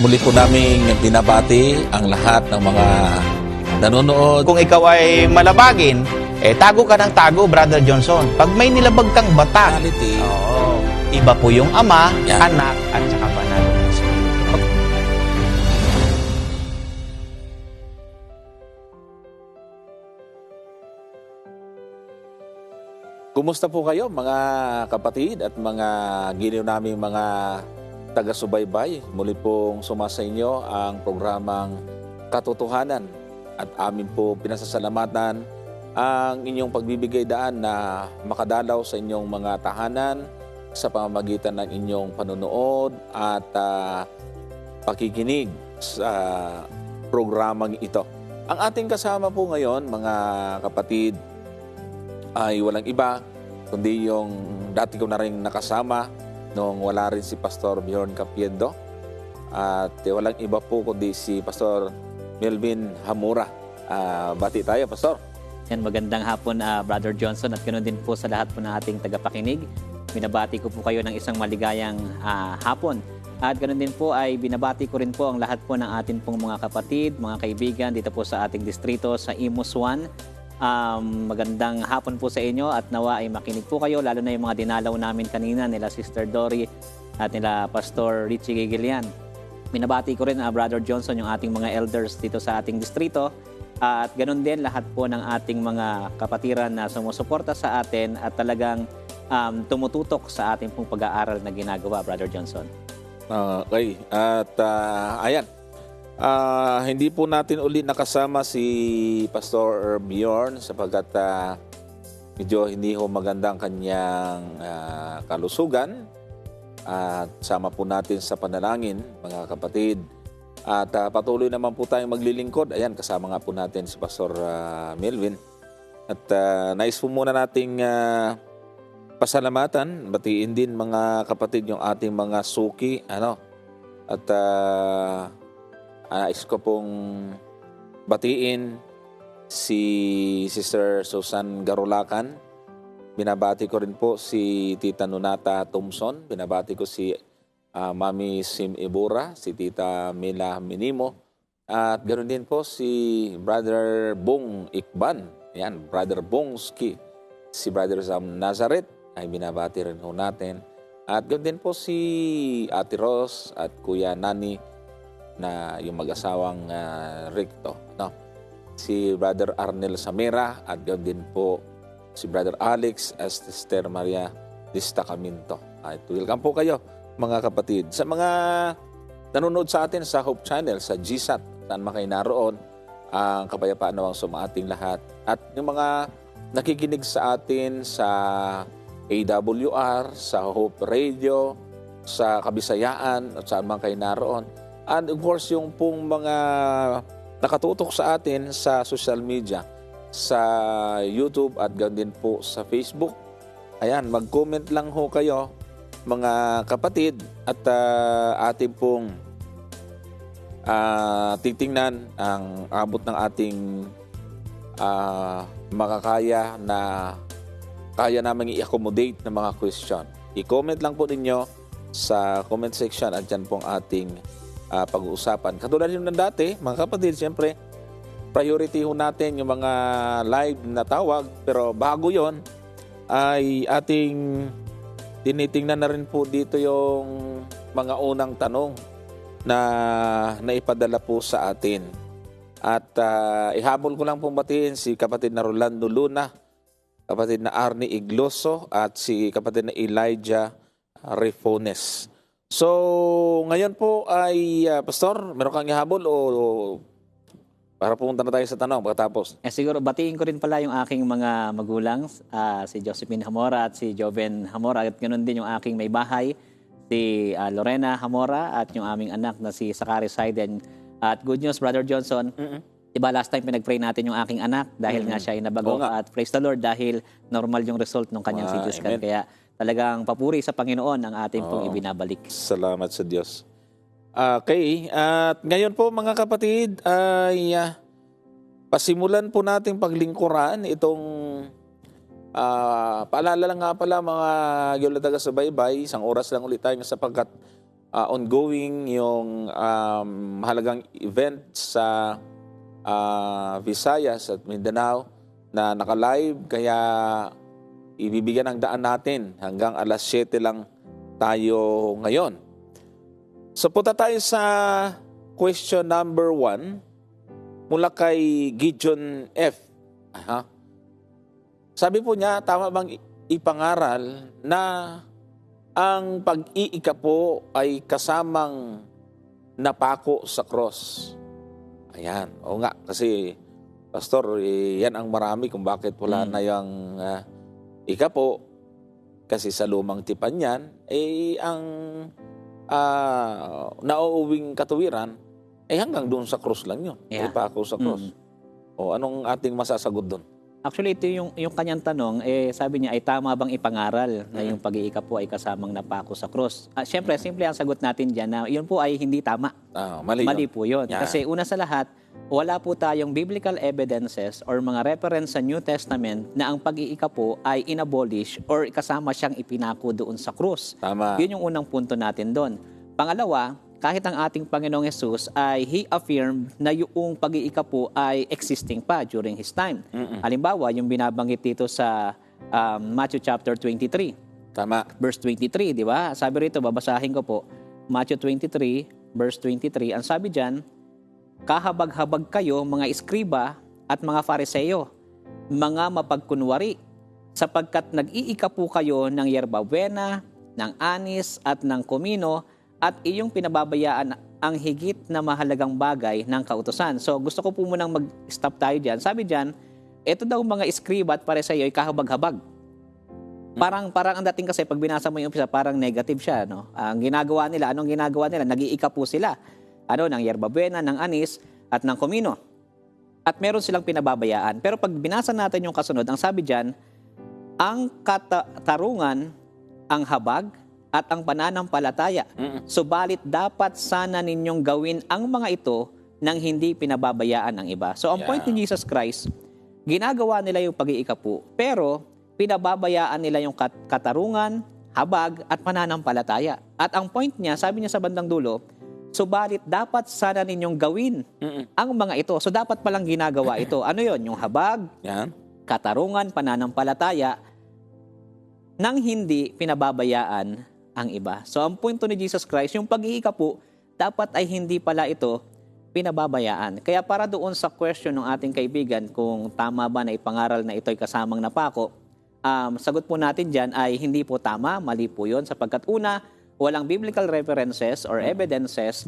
Muli po naming binabati ang lahat ng mga nanonood. Kung ikaw ay malabagin, tago ka ng tago, Brother Johnson. Pag may nilabag kang batak, Reality, iba po yung Ama, Yan. Anak, at saka Banal na Espiritu. kumusta po kayo mga kapatid at mga giliw naming mga taga-subaybay? Muli pong sumasa inyo ang programang Katotohanan at amin po pinasasalamatan ang inyong pagbibigay daan na makadalaw sa inyong mga tahanan sa pamamagitan ng inyong panonood at pakikinig sa programang ito. Ang ating kasama po ngayon mga kapatid ay walang iba kundi yung dati ko na rin nakasama nung wala rin si Pastor Bjorn Capiedo at walang iba po kundi si Pastor Melvin Hamura. Bati tayo, Pastor. Yan, magandang hapon, Brother Johnson, at ganoon din po sa lahat po ng ating tagapakinig. Binabati ko po kayo ng isang maligayang hapon. At ganoon din po ay binabati ko rin po ang lahat po ng ating pong mga kapatid, mga kaibigan dito po sa ating distrito sa Imus 1. Magandang hapon po sa inyo at nawa ay makinig po kayo, lalo na yung mga dinalaw namin kanina nila Sister Dory at nila Pastor Richie Gigilian. Binabati ko rin Brother Johnson yung ating mga elders dito sa ating distrito at ganoon din lahat po ng ating mga kapatiran na sumusuporta sa atin at talagang tumututok sa ating pong pag-aaral na ginagawa, Brother Johnson. Okay. At ayan, hindi po natin uli nakasama si Pastor Bjorn sapagkat medyo hindi ho magandang kanyang kalusugan. At sama po natin sa panalangin, mga kapatid. At patuloy naman po tayong maglilingkod. Ayan, kasama nga po natin si Pastor Melvin. At nais po muna nating pasalamatan, batiin din mga kapatid yung ating mga suki. At nais ko pong batiin si Sister Susan Garulacan. Binabati ko rin po si Tita Nunata Thompson. Binabati ko si Mami Sim Ibura, si Tita Mila Minimo. At ganoon din po si Brother Bong Ikban. Yan, Brother Bongski. Si Brother Sam Nazareth ay binabati rin po natin. At ganoon din po si Ate Ros at Kuya Nani na yung mag-asawang Ricto. Si Brother Arnel Samera at ganoon din po si Brother Alex at Sister Maria Distacamento. Welcome po kayo mga kapatid. Sa mga nanonood sa atin sa Hope Channel, sa GSAT, saan man kayo naroon, ang kapayapaan nawang sumating lahat. At yung mga nakikinig sa atin sa AWR, sa Hope Radio, sa Kabisayaan, at saan man kayo naroon. And of course, yung pong mga nakatutok sa atin sa social media, sa YouTube at ganoon din po sa Facebook. Ayan, mag-comment lang ho kayo mga kapatid at ating pong titingnan ang abot ng ating makakaya na kaya namin i-accommodate ng mga question. I-comment lang po ninyo sa comment section at dyan pong ating pag-uusapan. Katulad yun ng dati, mga kapatid, siyempre, priority ho natin yung mga live na tawag. Pero bago yon ay ating tinitingnan na rin po dito yung mga unang tanong na naipadala po sa atin. At ihabol ko lang pong batiin si kapatid na Rolando Luna, kapatid na Arnie Igloso at si kapatid na Elijah Refones. So, ngayon po ay, Pastor, meron kang ihabol o para pumunta na tayo sa tanong pagkatapos? Siguro batiin ko rin pala yung aking mga magulang, si Josephine Hamora at si Joven Hamora. At ganoon din yung aking may bahay, si Lorena Hamora at yung aming anak na si Sakari Saiden. At good news, Brother Johnson, diba last time pinag-pray natin yung aking anak dahil nga siya ay nabago. At praise the Lord dahil normal yung result ng kanyang CT scan. Kaya talagang papuri sa Panginoon ang ating pong ibinabalik. Salamat sa Diyos. Okay, at ngayon po mga kapatid ay pasimulan po nating paglingkuran itong paalala lang nga pala mga giyolataga sa baybay, isang oras lang ulit tayo sapagkat ongoing yung mahalagang event sa Visayas at Mindanao na naka-live, kaya ibibigyan ng daan natin. Hanggang alas 7 lang tayo ngayon. So punta tayo sa question number 1 mula kay Gideon F. Sabi po niya, tama bang ipangaral na ang pag-iika po ay kasamang napako sa cross? Ayan, o nga, kasi Pastor, yan ang marami kung bakit wala na yung ika po. Kasi sa lumang tipan yan, ang nauuwing katuwiran, hanggang doon sa cross lang yun. Yeah. Ipako sa cross. O anong ating masasagot doon? Actually, ito yung kanyang tanong, sabi niya, ay tama bang ipangaral na yung pag-iika po ay kasamang napako sa cross? Siyempre, simple ang sagot natin dyan na yun po ay hindi tama. Mali po yun. Yeah. Kasi una sa lahat, wala po tayong biblical evidences or mga reference sa New Testament na ang pag-iika po ay inabolish or kasama siyang ipinako doon sa krus. Tama. Yun yung unang punto natin doon. Pangalawa, kahit ang ating Panginoong Hesus ay He affirmed na yung pag-iika po ay existing pa during His time. Halimbawa, yung binabanggit dito sa Matthew chapter 23. Tama. Verse 23, di ba? Sabi rito, babasahin ko po. Matthew 23, verse 23. Ang sabi dyan, kahabag-habag kayo mga eskriba at mga fariseyo, mga mapagkunwari, sapagkat nag-iika po kayo ng yerbabuena, ng anis at ng komino, at iyong pinababayaan ang higit na mahalagang bagay ng kautusan. So gusto ko po munang mag-stop tayo dyan. Sabi dyan, ito daw mga eskriba at fariseyo ay kahabag-habag. Parang ang dating kasi pag binasa mo yung umpisa, parang negative siya. No? Ang ginagawa nila, anong ginagawa nila? Nag-iika po sila. Ng yerbabuena, ng anis, at ng komino. At meron silang pinababayaan. Pero pag binasa natin yung kasunod, ang sabi dyan, ang katarungan, ang habag, at ang pananampalataya. Subalit dapat sana ninyong gawin ang mga ito nang hindi pinababayaan ang iba. So ang point ni Jesus Christ, ginagawa nila yung pag-iika po, pero pinababayaan nila yung katarungan, habag, at pananampalataya. At ang point niya, sabi niya sa bandang dulo, subalit dapat sana ninyong gawin ang mga ito. So dapat palang ginagawa ito. Ano yon? Yung habag, katarungan, pananampalataya, nang hindi pinababayaan ang iba. So ang punto ni Jesus Christ, yung pag-iika po, dapat ay hindi pala ito pinababayaan. Kaya para doon sa question ng ating kaibigan kung tama ba na ipangaral na ito ay kasamang napako, sagot po natin dyan ay hindi po tama, mali po yun, sapagkat una, walang biblical references or evidences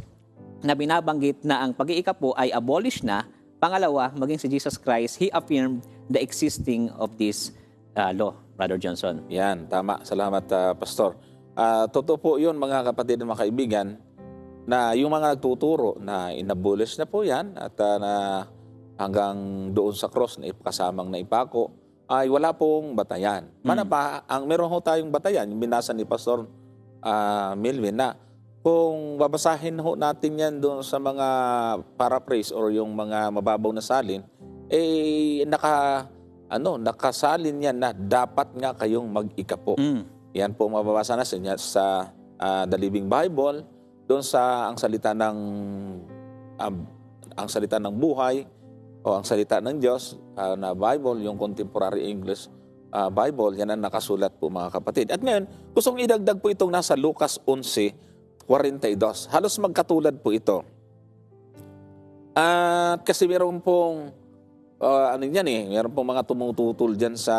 na binabanggit na ang pag-iika po ay abolish na. Pangalawa, maging si Jesus Christ, He affirmed the existing of this law, Brother Johnson. Yan, tama. Salamat, Pastor. Totoo po yun, mga kapatid at mga kaibigan, na yung mga nagtuturo na inabolish na po yan at na hanggang doon sa cross na kasamang na ipako, ay wala pong batayan. Manapa, meron ho tayong batayan, yung binasa ni Pastor Milvin, na kung babasahin ho natin yan doon sa mga paraphrase or yung mga mababaw na salin, nakasalin yan na dapat nga kayong mag-ika po. Yan po mababasa na sa The Living Bible, doon sa ang salita ng buhay o ang salita ng Diyos na Bible, yung Contemporary English Bible, yan ang nakasulat po, mga kapatid. At ngayon, gustong idagdag po itong nasa Lucas 11:42. Halos magkatulad po ito. At kasi meron pong meron pong mga tumututol dyan sa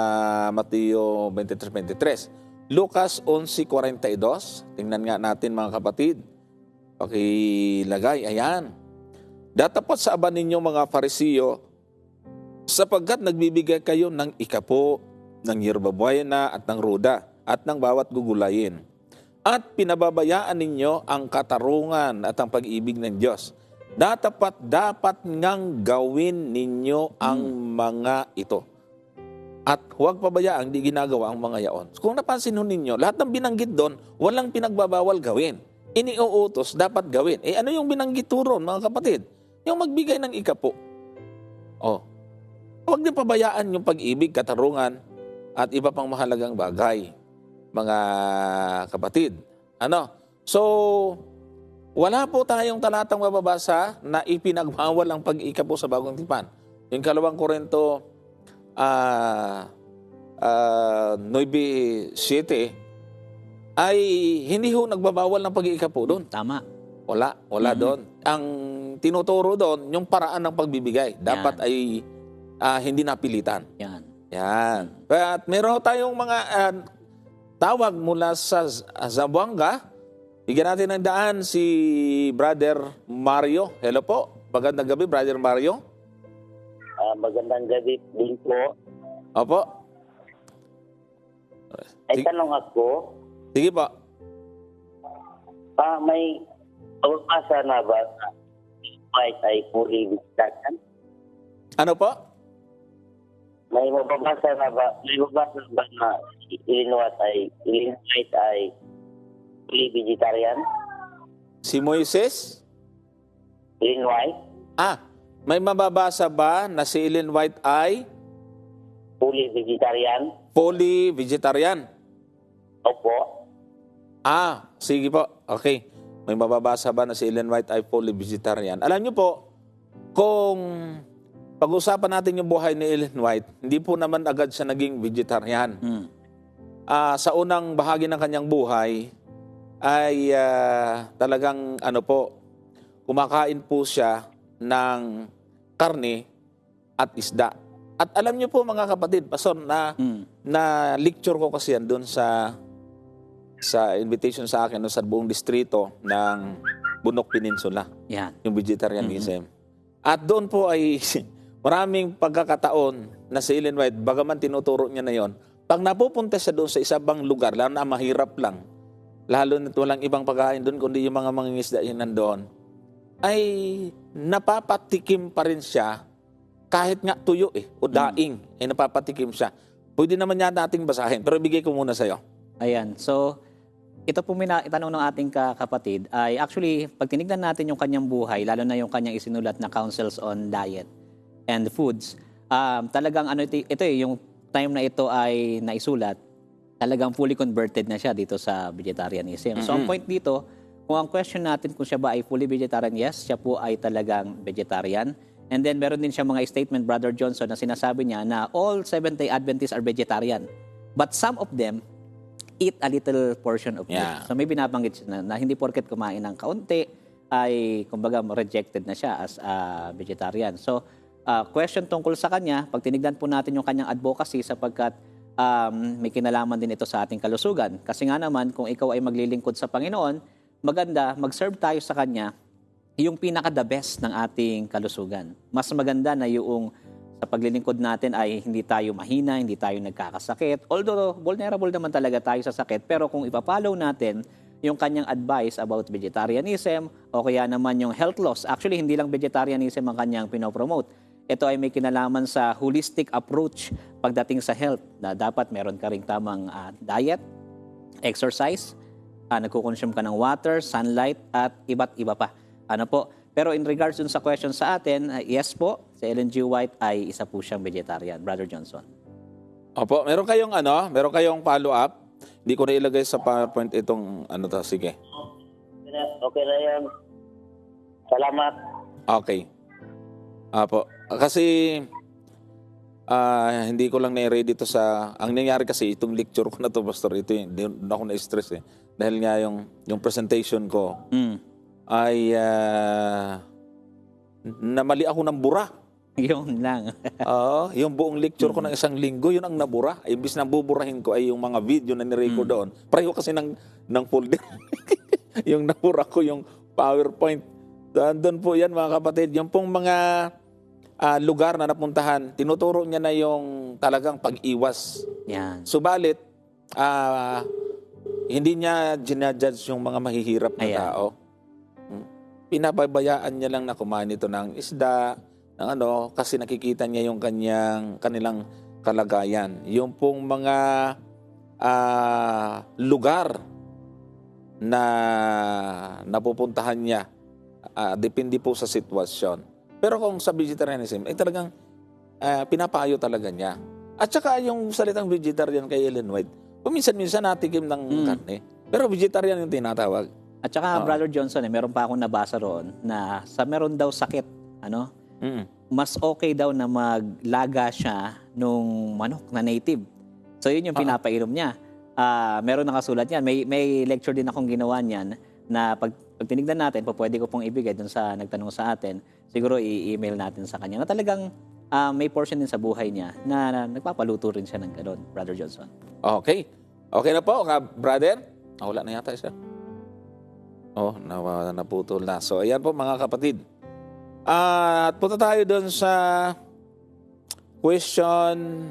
Mateo 23:23. Lucas 11:42. Tingnan nga natin, mga kapatid. Pakilagay, ayan. Datapot sa aba ninyo, mga Fariseo, sapagkat nagbibigay kayo ng ikapo, ng yerbabuena at ng ruda, at ng bawat gugulayin. At pinababayaan ninyo ang katarungan at ang pag-ibig ng Diyos. Dapat ngang gawin ninyo ang mga ito. At huwag pabayaan, di ginagawa ang mga yaon. Kung napansin ninyo, lahat ng binanggit doon, walang pinagbabawal gawin. Iniuutos, dapat gawin. Ano yung binanggit turon, mga kapatid? Yung magbigay ng ikapo. Huwag niyo pabayaan yung pag-ibig, katarungan, at iba pang mahalagang bagay, mga kapatid. So, Wala po tayong talatang mababasa na ipinagbawal ang pag-iika po sa bagong tipan. Yung 2 Korinto 9:7 ay hindi ho nagbabawal ng pag-iika po doon. Tama. Wala doon. Ang tinuturo doon, yung paraan ng pagbibigay. Dapat ay hindi napilitan. Yan. At meron tayong mga tawag mula sa Zamboanga. Bigyan natin ng daan si Brother Mario. Hello po. Magandang gabi, Brother Mario. Magandang gabi din po. Opo. Ay tanong ako, Sige po. may pagpasa na ba na white ay fully vegetarian? Ano po? May mababasa na ba na Ellen White ay fully vegetarian? Si Moises? Ellen White? May mababasa ba na si Ellen White ay Fully vegetarian? fully vegetarian? Opo. Sige po. Okay. May mababasa ba na si Ellen White ay fully vegetarian? Alam niyo po, kung pag-usapan natin yung buhay ni Ellen White, hindi po naman agad siya naging vegetarian. Sa unang bahagi ng kanyang buhay, ay talagang kumakain po siya ng karne at isda. At alam niyo po mga kapatid, Pastor, na lecture ko kasi yan doon sa invitation sa akin sa buong distrito ng Bunok Peninsula, yung vegetarianism. At doon po ay maraming pagkakataon na si Ellen White, bagaman tinuturo niya na yon, pag napupunta siya doon sa isang lugar, lalo na mahirap lang, lalo na walang ibang pagkain doon, kundi yung mga mangingisda yun nandoon, ay napapatikim pa rin siya kahit nga tuyo o daing, ay napapatikim siya. Pwede naman yan nating basahin, pero bigay ko muna sa'yo. Ayan. So, ito po itanong ng ating kapatid ay actually, pag tinignan natin yung kanyang buhay, lalo na yung kanyang isinulat na Counsels on Diet and Foods, talagang yung time na ito ay naisulat, talagang fully converted na siya dito sa vegetarianism. So, ang point dito, kung ang question natin kung siya ba ay fully vegetarian, yes, siya po ay talagang vegetarian. And then, meron din siya mga statement, Brother Johnson, na sinasabi niya na all Seventh-day Adventists are vegetarian. But some of them eat a little portion of meat. So, may binabanggit siya na hindi porket kumain ng kaunti, ay, kumbaga, rejected na siya as a vegetarian. So, question tungkol sa kanya, pag tinignan po natin yung kanyang advocacy sapagkat may kinalaman din ito sa ating kalusugan. Kasi nga naman, kung ikaw ay maglilingkod sa Panginoon, maganda, mag-serve tayo sa Kanya yung pinaka-the best ng ating kalusugan. Mas maganda na yung sa paglilingkod natin ay hindi tayo mahina, hindi tayo nagkakasakit. Although, vulnerable naman talaga tayo sa sakit. Pero kung ipapollow natin yung kanyang advice about vegetarianism o kaya naman yung health loss, actually, hindi lang vegetarianism ang kanyang pinopromote. Ito ay may kinalaman sa holistic approach pagdating sa health na dapat meron ka ring tamang diet, exercise, nagkukonsume ka ng water, sunlight, at iba't iba pa. Pero in regards dun sa question sa atin, yes po, si Ellen G. White ay isa po siyang vegetarian. Brother Johnson. Opo, meron kayong follow-up? Hindi ko na ilagay sa PowerPoint itong sige. Okay na yan. Salamat. Okay. Opo. Kasi hindi ko lang na-ready dito ang nangyari kasi itong lecture ko na to, Pastor, ito hindi ako na-stress Dahil nga yung presentation ko ay namali ako ng bura. Yun lang. Yung buong lecture ko ng isang linggo, yun ang nabura. Imbis na buburahin ko ay yung mga video na nirecord doon. Pareho kasi ng folder. Yung nabura ko yung PowerPoint. Doon po yan mga kapatid. Yung pong mga lugar na napuntahan, tinuturo niya na yung talagang pag-iwas. Yan. Subalit, hindi niya ginajudge yung mga mahihirap na tao. Pinababayaan niya lang na kumain ito ng isda, ng kasi nakikita niya yung kanilang kalagayan. Yung pong mga lugar na napupuntahan niya, depende po sa sitwasyon. Pero kung sa vegetarianism, ay talagang pinapayo talaga niya. At saka yung salitang vegetarian kay Ellen White, minsan-minsan natikim ng karne. Pero vegetarian yung tinatawag. At saka, Oo. Brother Johnson, meron pa akong nabasa roon na meron daw sakit, mas okay daw na maglaga siya nung manok na native. So, yun yung pinapainom niya. Meron nakasulat yan. May lecture din akong ginawa niyan na pag tinignan natin, pwede ko pong ibigay dun sa nagtanong sa atin, siguro i-email natin sa kanya na talagang may portion din sa buhay niya na nagpapaluto rin siya ng gano'n, Brother Johnson. Okay. Okay na po, brother. Wala na yata siya. Naputol na. So, ayan po mga kapatid. At punta tayo doon sa question.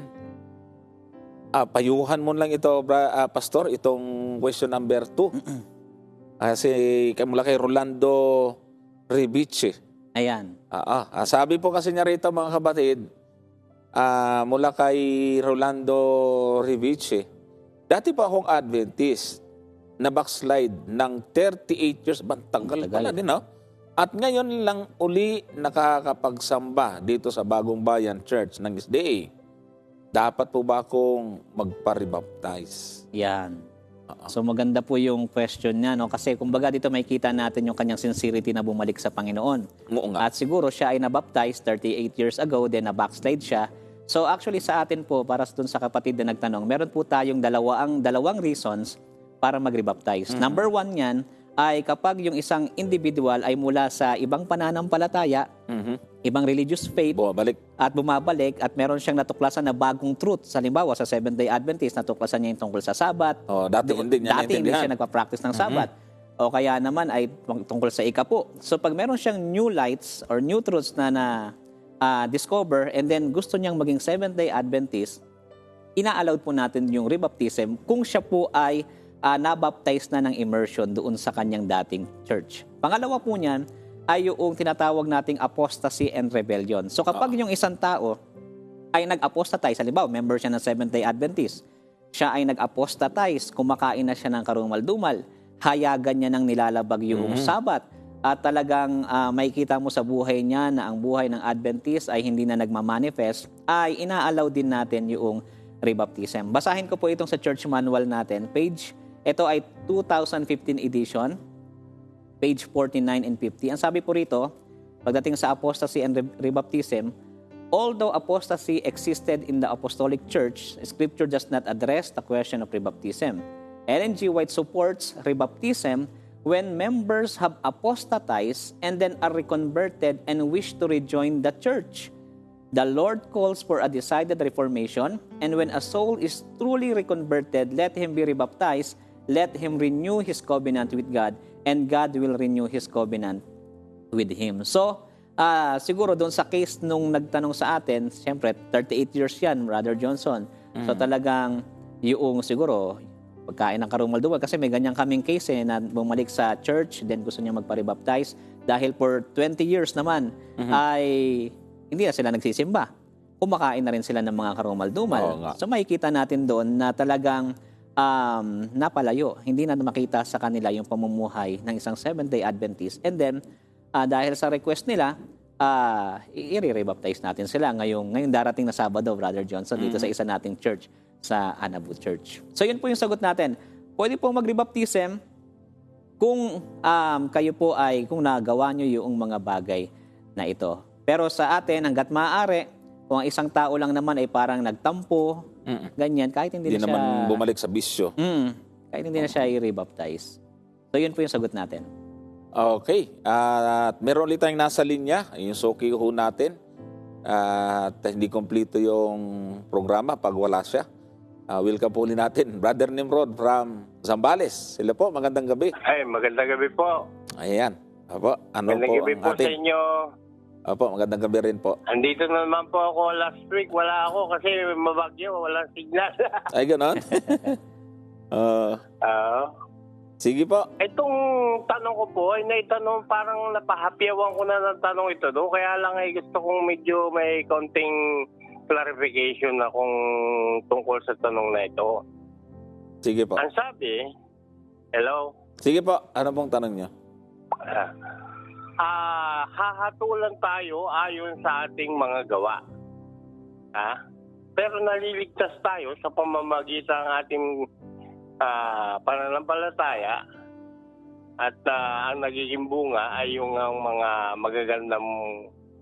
Payuhan mo lang ito, Pastor, itong question number 2. Kasi mula kay Rolando Ribiche. Ayan. Sabi po kasi niya rito mga kapatid, mula kay Rolando Ribiche, dati pa akong Adventist na backslide ng 38 years. Tagal pala din, no? At ngayon lang uli nakakapagsamba dito sa Bagong Bayan Church ng SDA. Dapat po ba akong magpa-rebaptize? Yan. So maganda po yung question niya, no? Kasi kumbaga dito makikita natin yung kanyang sincerity na bumalik sa Panginoon. Oo nga. At siguro siya ay nabaptize 38 years ago, then na-backslide siya. So actually sa atin po, para dun sa kapatid na nagtanong, meron po tayong dalawang reasons para mag-rebaptize. Number 1 yan ay kapag yung isang individual ay mula sa ibang pananampalataya, ibang religious faith, bumabalik at meron siyang natuklasan na bagong truth. Halimbawa, sa Seventh-day Adventist, natuklasan niya yung tungkol sa Sabat. Dati hindi siya nagpa-practice ng Sabat. O kaya naman ay tungkol sa ikapo. So pag meron siyang new lights or new truths na discover and then gusto niyang maging Seventh-day Adventist, ina-allowed po natin yung rebaptism kung siya po ay nabaptize na ng immersion doon sa kanyang dating church. Pangalawa po niyan ay yung tinatawag nating apostasy and rebellion. So kapag yung isang tao ay nag-apostatize, halimbawa, member siya ng Seventh-day Adventist, siya ay nag-apostatize, kumakain na siya ng karumal-dumal, hayagan niya ng nilalabag yung Sabat, at talagang makikita mo sa buhay niya na ang buhay ng Adventist ay hindi na nagmamanifest, ay ina-allow din natin yung rebaptism. Basahin ko po itong sa church manual natin, ito ay 2015 edition, page 49 and 50. Ang sabi po rito, pagdating sa apostasy and rebaptism, although apostasy existed in the apostolic church, Scripture does not address the question of rebaptism. Ellen G. White supports rebaptism when members have apostatized and then are reconverted and wish to rejoin the church. The Lord calls for a decided reformation, and when a soul is truly reconverted, let him be rebaptized, let him renew his covenant with God, and God will renew his covenant with him. So, siguro doon sa case nung nagtanong sa atin, siyempre, 38 years yan, Brother Johnson. So talagang yung siguro, pagkain ng karumal-dumal, kasi may ganyan kaming case na bumalik sa church, then gusto niya magpa-rebaptize, dahil for 20 years naman, ay hindi na sila nagsisimba. Kumakain na rin sila ng mga karumal-dumal. So makikita natin doon na talagang napalayo. Hindi na makita sa kanila yung pamumuhay ng isang Seventh-day Adventist. And then, dahil sa request nila, i-rebaptize natin sila ngayong darating na Sabado, Brother Johnson, dito sa isa nating church, sa Anabu Church. So yun po yung sagot natin. Pwede po mag-rebaptism kung kayo po ay, kung nagawa nyo yung mga bagay na ito. Pero sa atin, hanggat maaari, kung ang isang tao lang naman ay parang nagtampo, ganyan, kahit hindi na siya... naman bumalik sa bisyo. Kahit hindi na siya i-rebaptize. So, yun po yung sagot natin. Okay. At meron ulit tayong nasa linya. Yung suki ho natin. At hindi kompleto yung programa pag wala siya. Welcome po ulit natin. Brother Nimrod from Zambales. Sila po, magandang gabi. Ay, magandang gabi po. Ayan. Apo, Magandang gabi po sa inyo. Opo, magandang gabi rin po. Andito naman po ako last week. Wala ako kasi mabagyo. Walang signal. Ay, ganon? Sige po. Itong tanong ko po ay naitanong, parang napahapyawan ko na ng tanong ito. Do? Kaya lang ay gusto kong medyo may konting clarification na kung tungkol sa tanong na ito. Sige po. Ang sabi, hello? Sige po. Ano pong tanong niyo? Hahatulan tayo ayon sa ating mga gawa. Pero naliligtas tayo sa pamamagitan ng ating pananampalataya at ang nagiging bunga ay yung ang mga magagandang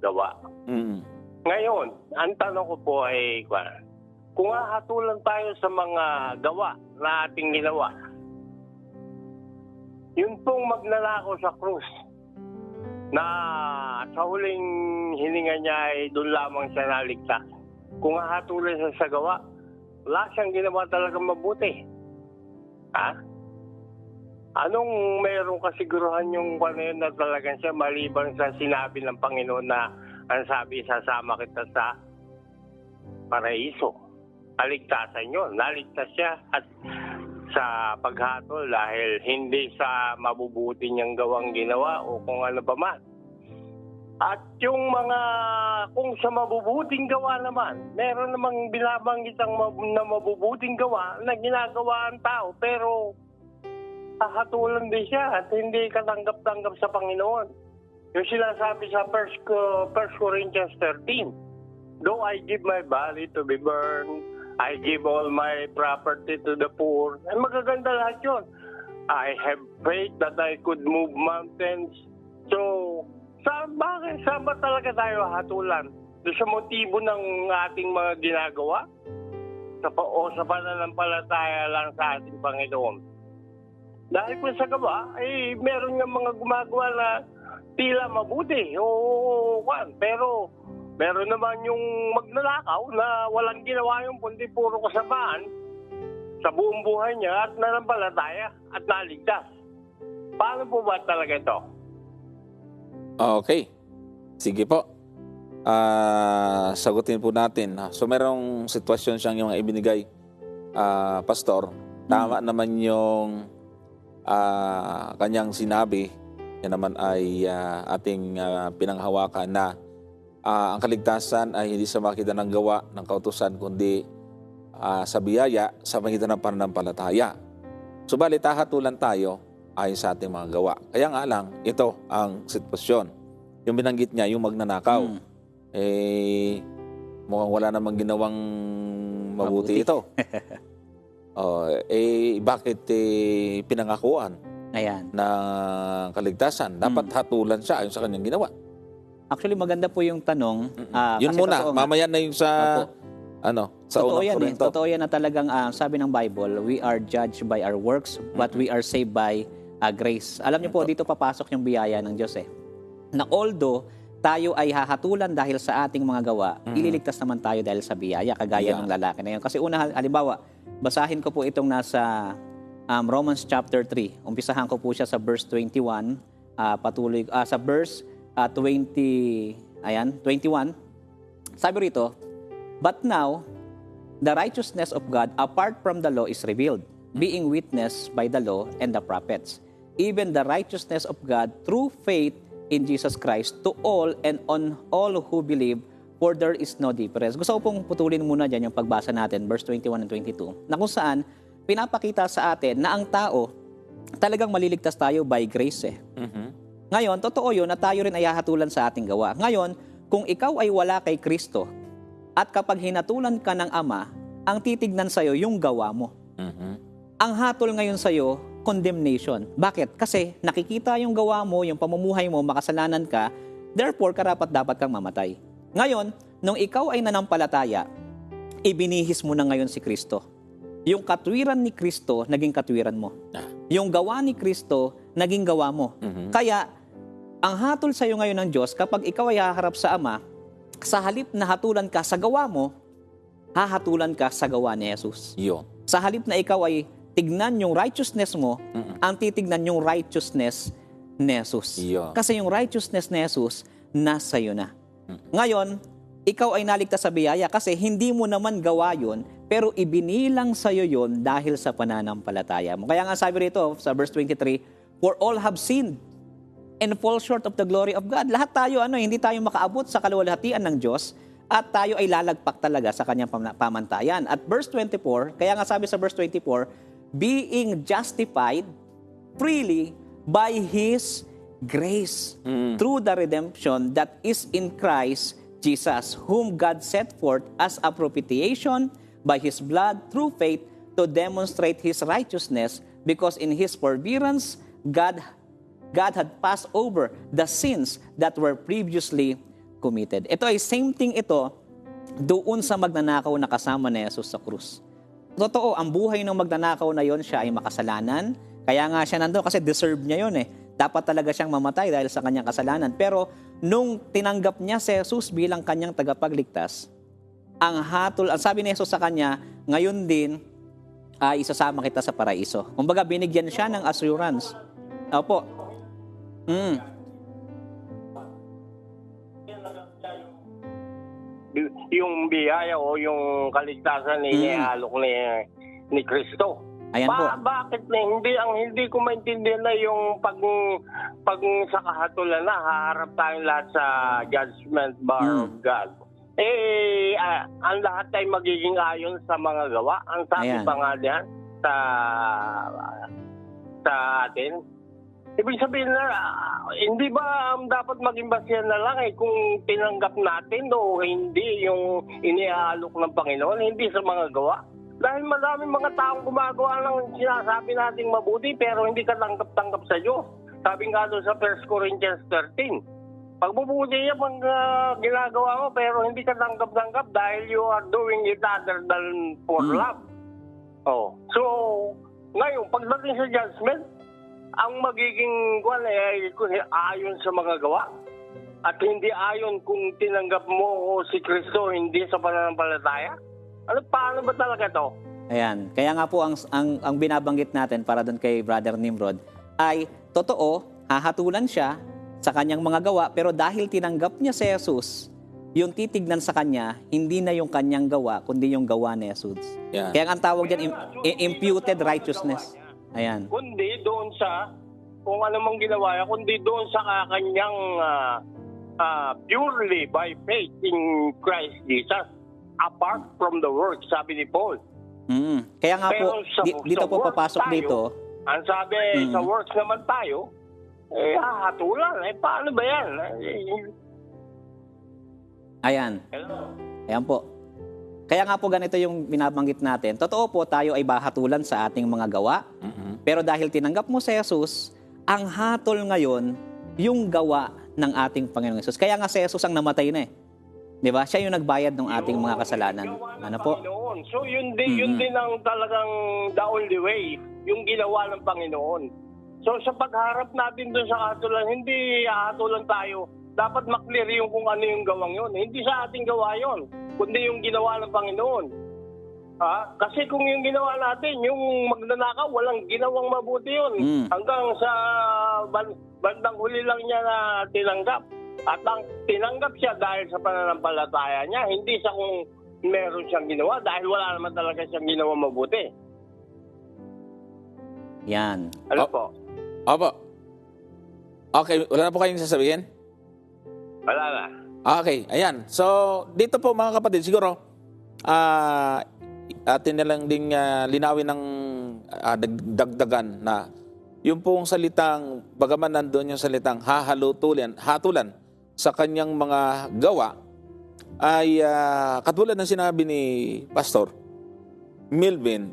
gawa. Mm. Ngayon, ang tanong ko po ay, kung hahatulan tayo sa mga gawa na ating ginawa, yun pong magnanakaw sa krus na sa huling hininga niya ay doon lamang siya naligtas. Kung hahatulan siya sa gawa, wala siyang ginawa talagang mabuti. Ha? Anong meron kasiguruhan yung na talagang siya maliban sa sinabi ng Panginoon na ang sabi, sasama kita sa paraiso. Kaligtasan yun. Naligtas siya at sa paghatol dahil hindi sa mabubuti niyang gawang ginawa o kung ano pa man. At yung mga, kung sa mabubuting gawa naman, meron namang binabanggit na mabubuting gawa na ginagawa ang tao, pero hahatulan din siya at hindi katanggap-tanggap sa Panginoon. Yung sinasabi sa 1 Corinthians 13, though I give my body to be burned, I give all my property to the poor. Ay magaganda lahat yun. I have faith that I could move mountains. So, saan ba talaga tayo hatulan? Doon sa motibo ng ating mga ginagawa? O sa pananampalataya lang sa ating Panginoon? Dahil kung sa gawa, ay meron nga mga gumagawa na tila mabuti pero meron naman yung magnanakaw na walang ginawa yung kundi puro kasamaan sa buong buhay niya at nanampalataya at naligtas. Paano po ba talaga ito? Okay. Sige po. Sagutin po natin. So merong sitwasyon siyang yung ibinigay, Pastor. Tama naman yung kanyang sinabi. Yan naman ay ating pinanghawakan na ang kaligtasan ay hindi sa makita ng gawa ng kautusan kundi sa biyaya sa magitan ng pananampalataya. Subalit hahatulan tayo ayon sa ating mga gawa. Kaya nga lang, ito ang sitwasyon. Yung binanggit niya, yung magnanakaw. Mukhang wala namang ginawang mabuti ito. Bakit pinangakuan na kaligtasan? Dapat hatulan siya ayon sa kanyang ginawa. Actually, maganda po yung tanong. Yun kasi muna, mamaya na yung sa sa totoo unang yan, Korinto. Totoo yan na talagang sabi ng Bible, we are judged by our works, but we are saved by grace. Alam niyo po, dito papasok yung biyaya ng Diyos na although tayo ay hahatulan dahil sa ating mga gawa, ililigtas naman tayo dahil sa biyaya, kagaya ng lalaki na yun. Kasi una, halimbawa, basahin ko po itong nasa Romans chapter 3. Umpisahan ko po siya sa verse 21, patuloy sa verse 21. Sabi rito, but now, the righteousness of God apart from the law is revealed, being witnessed by the law and the prophets, even the righteousness of God through faith in Jesus Christ to all and on all who believe, for there is no difference. Gusto ko pong putulin muna dyan yung pagbasa natin, verse 21 and 22, na kung saan pinapakita sa atin na ang tao talagang maliligtas tayo by grace. Ngayon, totoo yun na tayo rin ay hahatulan sa ating gawa. Ngayon, kung ikaw ay wala kay Kristo, at kapag hinatulan ka ng Ama, ang titignan sa'yo yung gawa mo. Ang hatol ngayon sa'yo, condemnation. Bakit? Kasi nakikita yung gawa mo, yung pamumuhay mo, makasalanan ka, therefore, karapat-dapat kang mamatay. Ngayon, nung ikaw ay nanampalataya, ibinihis mo na ngayon si Kristo. Yung katwiran ni Kristo, naging katwiran mo. Yung gawa ni Kristo, naging gawa mo. Kaya, ang hatol sa'yo ngayon ng Diyos, kapag ikaw ay haharap sa Ama, sa halip na hatulan ka sa gawa mo, hahatulan ka sa gawa ni Jesus. Sa halip na ikaw ay tignan yung righteousness mo, ang titignan yung righteousness ni Jesus. Kasi yung righteousness ni Jesus, nasa iyo na. Ngayon, ikaw ay naligtas sa biyaya kasi hindi mo naman gawa yun, pero ibinilang sa iyo yun dahil sa pananampalataya mo. Kaya nga sabi rito sa verse 23, for all have sinned and fall short of the glory of God. Lahat tayo, hindi tayo makaabot sa kaluwalhatian ng Diyos at tayo ay lalagpak talaga sa kanyang pamantayan. At verse 24, kaya nga sabi sa verse 24, being justified freely by His grace through the redemption that is in Christ Jesus, whom God set forth as a propitiation by His blood through faith to demonstrate His righteousness, because in His forbearance God God had passed over the sins that were previously committed. Ito ay same thing ito doon sa magnanakaw na kasama ni Jesus sa krus. Totoo, ang buhay ng magnanakaw na yon, siya ay makasalanan. Kaya nga siya nandoon kasi deserve niya yon eh. Dapat talaga siyang mamatay dahil sa kanyang kasalanan. Pero nung tinanggap niya si Jesus bilang kanyang tagapagligtas, ang sabi ni Jesus sa kanya, ngayon din ay isasama kita sa paraiso. Kumbaga, binigyan siya ng assurance. Opo. Yung biyaya o yung kaligtasan inihalok ni Kristo. Ayan po. Bakit hindi ko maintindihan na yung pag sa kahatulan na haharap tayong lahat sa judgment bar of God. Ang lahat ay magiging ayon sa mga gawa. Ang sabi Ayan. pa nga diyan sa atin. Ibig sabihin na, hindi ba dapat maging basihan na lang kung tinanggap natin o hindi yung iniaalok ng Panginoon, hindi sa mga gawa? Dahil maraming mga taong gumagawa ng sinasabi nating mabuti pero hindi ka tanggap-tanggap sa Diyos. Sabi nga doon sa 1 Corinthians 13, pagbubuti niya pag ginagawa mo pero hindi ka tanggap-tanggap dahil you are doing it other than for love. So, ngayon, pagdating sa judgment, ang magiging ay ayon sa mga gawa at hindi ayon kung tinanggap mo si Kristo hindi sa pananampalataya. Paano ba talaga to? Ayan. Kaya nga po ang binabanggit natin para doon kay Brother Nimrod ay totoo, hahatulan siya sa kanyang mga gawa, pero dahil tinanggap niya si Jesus, yung titignan sa kanya, hindi na yung kanyang gawa, kundi yung gawa ni Jesus. Yeah. Kaya ang tawag dyan, imputed righteousness. Ayan. Kundi doon sa, kung ano mang ginawa niya, kundi doon sa kanyang purely by faith in Christ Jesus, apart from the works, sabi ni Paul. Kaya nga po, dito po papasok tayo, dito. Ang sabi, sa works naman tayo, hatulan. Paano ba yan? Ayan. Ayan po. Kaya nga po ganito yung binabanggit natin. Totoo po, tayo ay bahatulan sa ating mga gawa. Pero dahil tinanggap mo si Jesus, ang hatol ngayon, yung gawa ng ating Panginoong Jesus. Kaya nga si Jesus ang namatay na eh. Di ba? Siya yung nagbayad ng ating mga kasalanan. Ano po? So yun din ang talagang the only way, yung ginawa ng Panginoon. So sa pagharap natin doon sa hatulan, hindi hatulan tayo. Dapat maklear yung kung ano yung gawang yun. Hindi sa ating gawa yun, kundi yung ginawa ng Panginoon. Kasi kung yung ginawa natin, yung magnanakaw, walang ginawang mabuti yun. Hanggang sa bandang huli lang niya na tinanggap. At ang tinanggap siya dahil sa pananampalataya niya, hindi sa kung meron siyang ginawa, dahil wala naman talaga siyang ginawa mabuti. Yan. Ano po? Opo. Okay, wala na po kayong sasabihin? Wala na. Okay, ayan. So, dito po mga kapatid, siguro, atin na lang ding linawin ng dagdagan na yung pong salitang, bagaman nandun yung salitang hatulan sa kanyang mga gawa, ay katulad ng sinabi ni Pastor Milvin,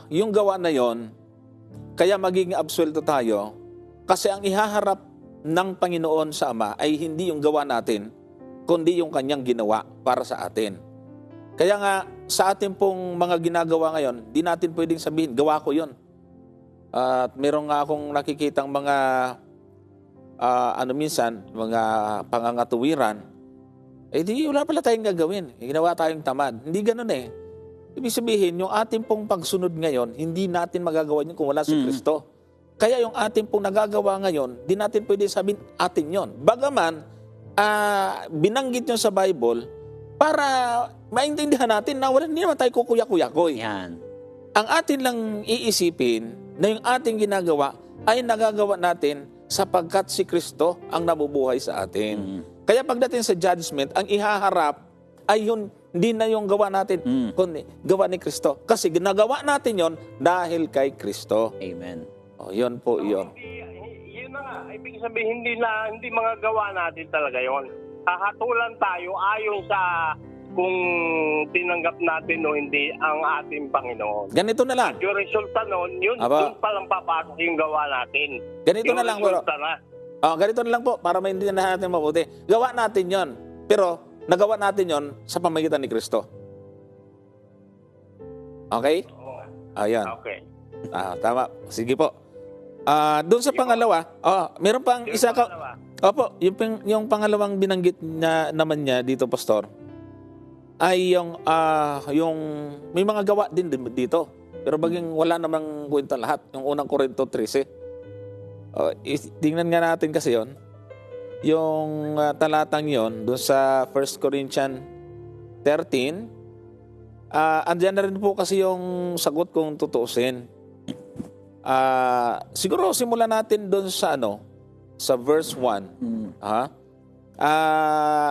yung gawa na yon, kaya magiging absuelto tayo kasi ang ihaharap ng Panginoon sa Ama ay hindi yung gawa natin, kundi yung kanyang ginawa para sa atin. Kaya nga, sa ating pong mga ginagawa ngayon, di natin pwedeng sabihin, gawa ko yon. At meron nga akong nakikitang mga minsan, mga pangangatuwiran, di wala pala tayong gagawin. Ginawa tayong tamad. Hindi ganun eh. Ibig sabihin, yung ating pong pagsunod ngayon, hindi natin magagawa yun kung wala si Kristo. Kaya yung ating pong nagagawa ngayon, di natin pwede sabihin atin yon. Bagaman, binanggit nyo sa Bible para maintindihan natin na hindi naman tayo kukuya-kuyakoy. Yan. Ang atin lang iisipin na yung ating ginagawa ay nagagawa natin sapagkat si Kristo ang nabubuhay sa atin. Kaya pagdating sa judgment, ang ihaharap ay yun, hindi na yung gawa natin, kundi gawa ni Kristo. Kasi ginagawa natin yon dahil kay Kristo. Amen. O, yun po yun. Yun na nga, ibig sabihin hindi mga gawa natin talaga yon. Hahatulan tayo ayon sa kung tinanggap natin o hindi ang ating Panginoon. Ganito na lang. Yung resulta noon, yun, Aba. doon palang papasok yung gawa natin. Ganito Yung na lang, bro. resulta na. Ganito na lang po, para maintindihan natin mabuti. Gawa natin yon, pero nagawa natin yon sa pamagitan ni Kristo. Okay? Ayan. Okay. Tama. Sige po. Doon sa pangalawa, meron pang Yung isa ka... pangalawa. Opo, yung pangalawang binanggit na naman niya dito, Pastor, ay yung may mga gawa din dito. Pero baging wala namang kwenta lahat. Yung unang Korinto 13. Tingnan nga natin kasi yon. Yung talatang yon doon sa 1 Corinthians 13, andyan na rin po kasi yung sagot kung tutuusin. Siguro simulan natin doon sa sa verse 1.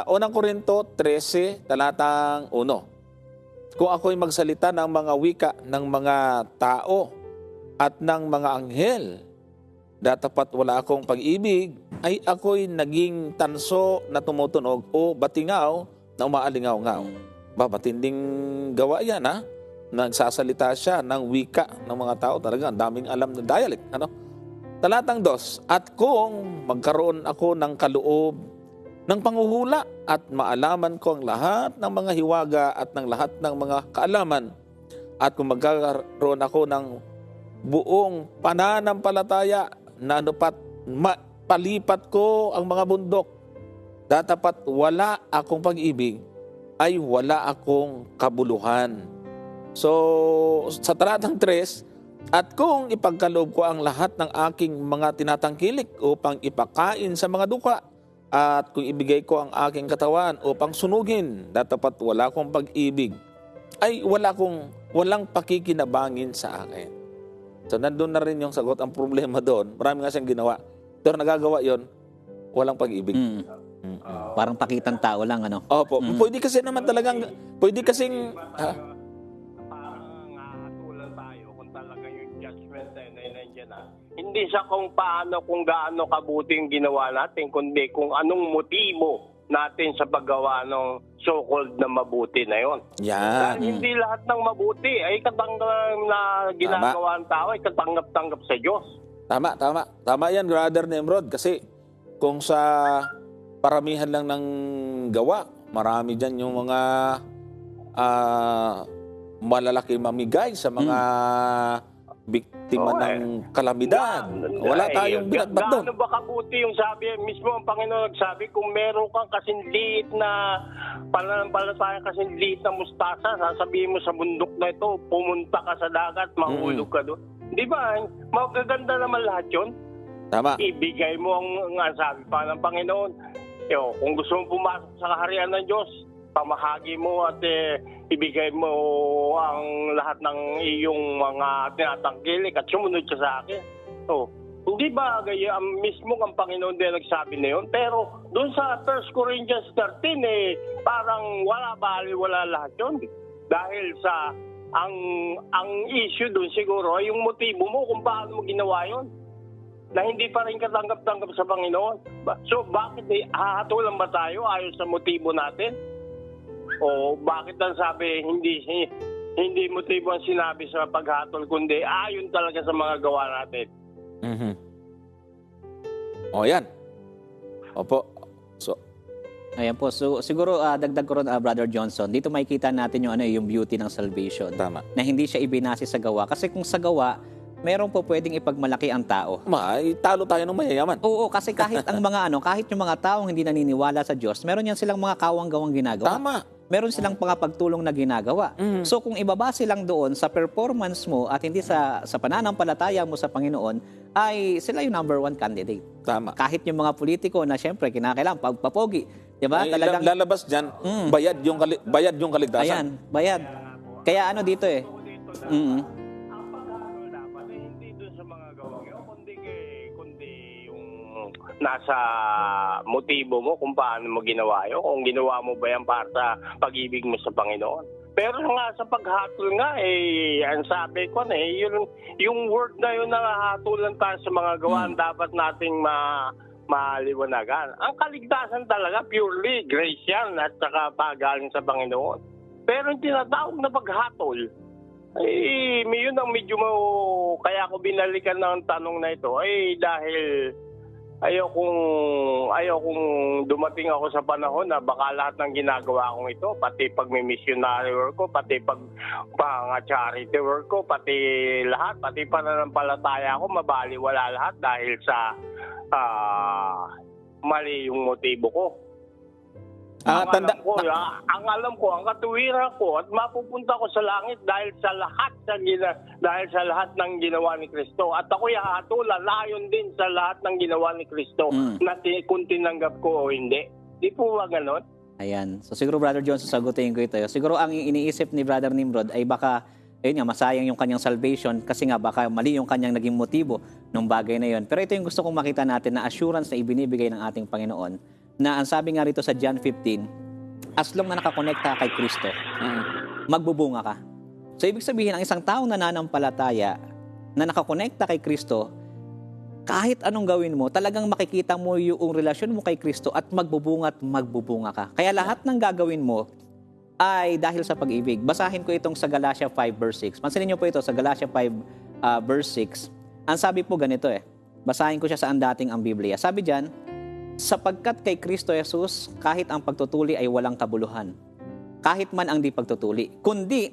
Unang Korinto 13, talatang 1. Kung ako'y magsalita ng mga wika ng mga tao at ng mga anghel, datapat wala akong pag-ibig, ay ako'y naging tanso na tumutunog o batingaw na umaalingaw-ngaw. Matinding gawa yan, ha? Nagsasalita siya ng wika ng mga tao. Talaga, ang daming alam na dialect. Talatang 2, at kung magkaroon ako ng kaloob ng panguhula at maalaman ko ang lahat ng mga hiwaga at ng lahat ng mga kaalaman, at kung magkaroon ako ng buong pananampalataya na palipat ko ang mga bundok, datapat wala akong pag-ibig, ay wala akong kabuluhan. So, sa talatang 3, at kung ipagkaloob ko ang lahat ng aking mga tinatangkilik upang ipakain sa mga duka, at kung ibigay ko ang aking katawan upang sunugin, datapat wala akong pag-ibig, ay walang pakikinabangin sa akin. So, nandun na rin yung sagot. Ang problema doon, marami nga siyang ginawa. Pero nagagawa yon, walang pag-ibig. Parang pakitang tao lang, Opo. Pwede kasi naman talagang, pwede kasing... Parang hatulan tayo kung talaga yung judgment na nandiyan na. Hindi sa kung paano, kung gaano kabuti yung ginawa natin, kundi kung anong motibo natin sa paggawa ng so-called na mabuti na yon. Yan. Dahil hindi lahat ng mabuti ay katanggap na ginagawa ng tao ay katanggap-tanggap sa Diyos. Tama. Tama yan, Brother Nimrod. Kasi kung sa paramihan lang ng gawa, marami dyan yung mga malalaki mamigay sa mga biktima ng kalamidad. Wala tayong binatbat doon. Gaano ba kabuti yung sabi, mismo ang Panginoon nagsabi, kung meron kang kasing liit na pananampalataya, kasing liit na mustasa, sasabihin mo sa bundok na ito, pumunta ka sa dagat, mahulog ka doon. Di ba? Magaganda naman lahat yun. Tama. Ibigay mo ang sabi pa ng Panginoon. Kung gusto mo pumasok sa kaharian ng Diyos, pamahagi mo at ibigay mo ang lahat ng iyong mga tinatangkilik at sumunod ka sa akin. Hindi ba mismo ang Panginoon din nagsabi na yun? Pero doon sa 1 Corinthians 13, parang wala lahat yun. Dahil sa ang issue doon siguro ay yung motibo mo kung paano mo ginawa yun. Na hindi pa rin katanggap-tanggap sa Panginoon. So bakit hahatulan ba tayo ayon sa motibo natin? O bakit ang sabi hindi motibo ang sinabi sa paghatol, kundi ayon talaga sa mga gawa natin. Yan. Opo. So, Ayan po. So, siguro dagdag ko ron, Brother Johnson, dito makikita natin yung beauty ng salvation. tama. Na hindi siya ibinase sa gawa. Kasi kung sa gawa, meron po pwedeng ipagmalaki ang tao. Talo tayo ng mayayaman. Oo, kasi kahit ang mga kahit yung mga taong hindi naniniwala sa Diyos, meron yan silang mga kawang-gawang ginagawa. Tama. Meron silang pagtulong na ginagawa. So kung ibabase lang doon sa performance mo at hindi sa pananampalataya mo sa Panginoon, ay sila yung number 1 candidate. Tama. Kahit yung mga politiko na siyempre kinakailangan pagpapogi, 'di ba? Talagang lalabas diyan, bayad yung kaligtasan. Ayan, bayad. Kaya dito Ang paghatol dapat hindi doon sa mga gawang yun, kundi yung nasa motibo mo kung paano mo ginawa yun. Kung ginawa mo ba yan para sa pag-ibig mo sa Panginoon. Pero nga sa paghatol nga, ang sabi ko yung word na yun na hatulan tayo sa mga gawaan, dapat nating maliwanagan. Ang kaligtasan talaga, purely grace yan at saka pagaling sa Panginoon. Pero yung tinatawag na paghatol, yun ang medyo kaya ako binalikan ng tanong na ito, dahil ayaw kong dumating ako sa panahon na baka lahat ng ginagawa kong ito, pati pag may missionary work ko, pati pag charity work ko, pati lahat, pati pananampalataya ko, mabaliwala lahat dahil sa mali yung motibo ko. Ang alam ko, ang katuwiran ko at mapupunta ko sa langit dahil sa lahat ng ginawa ni Kristo. At ako'y hahatulan layon din sa lahat ng ginawa ni Kristo na kung tinanggap ko o hindi. Di po ba ganon? Ayan. So siguro Brother John, sasagutin ko ito. Siguro ang iniisip ni Brother Nimrod ay baka masayang yung kanyang salvation kasi nga baka mali yung kanyang naging motibo ng bagay na yon. Pero ito yung gusto kong makita natin na assurance na ibinibigay ng ating Panginoon na ang sabi nga rito sa John 15, as long na nakakonekta kay Kristo, magbubunga ka. So ibig sabihin, ang isang taong nananampalataya na nakakonekta kay Kristo, kahit anong gawin mo, talagang makikita mo yung relasyon mo kay Kristo at magbubunga ka. Kaya lahat ng gagawin mo ay dahil sa pag-ibig. Basahin ko itong sa Galatia 5 verse 6. Pansinin niyo po ito sa Galatia 5 verse 6. Ang sabi po ganito Basahin ko siya sa andating ang Biblia. Sabi diyan, sapagkat kay Kristo Jesus, kahit ang pagtutuli ay walang kabuluhan. Kahit man ang di pagtutuli, kundi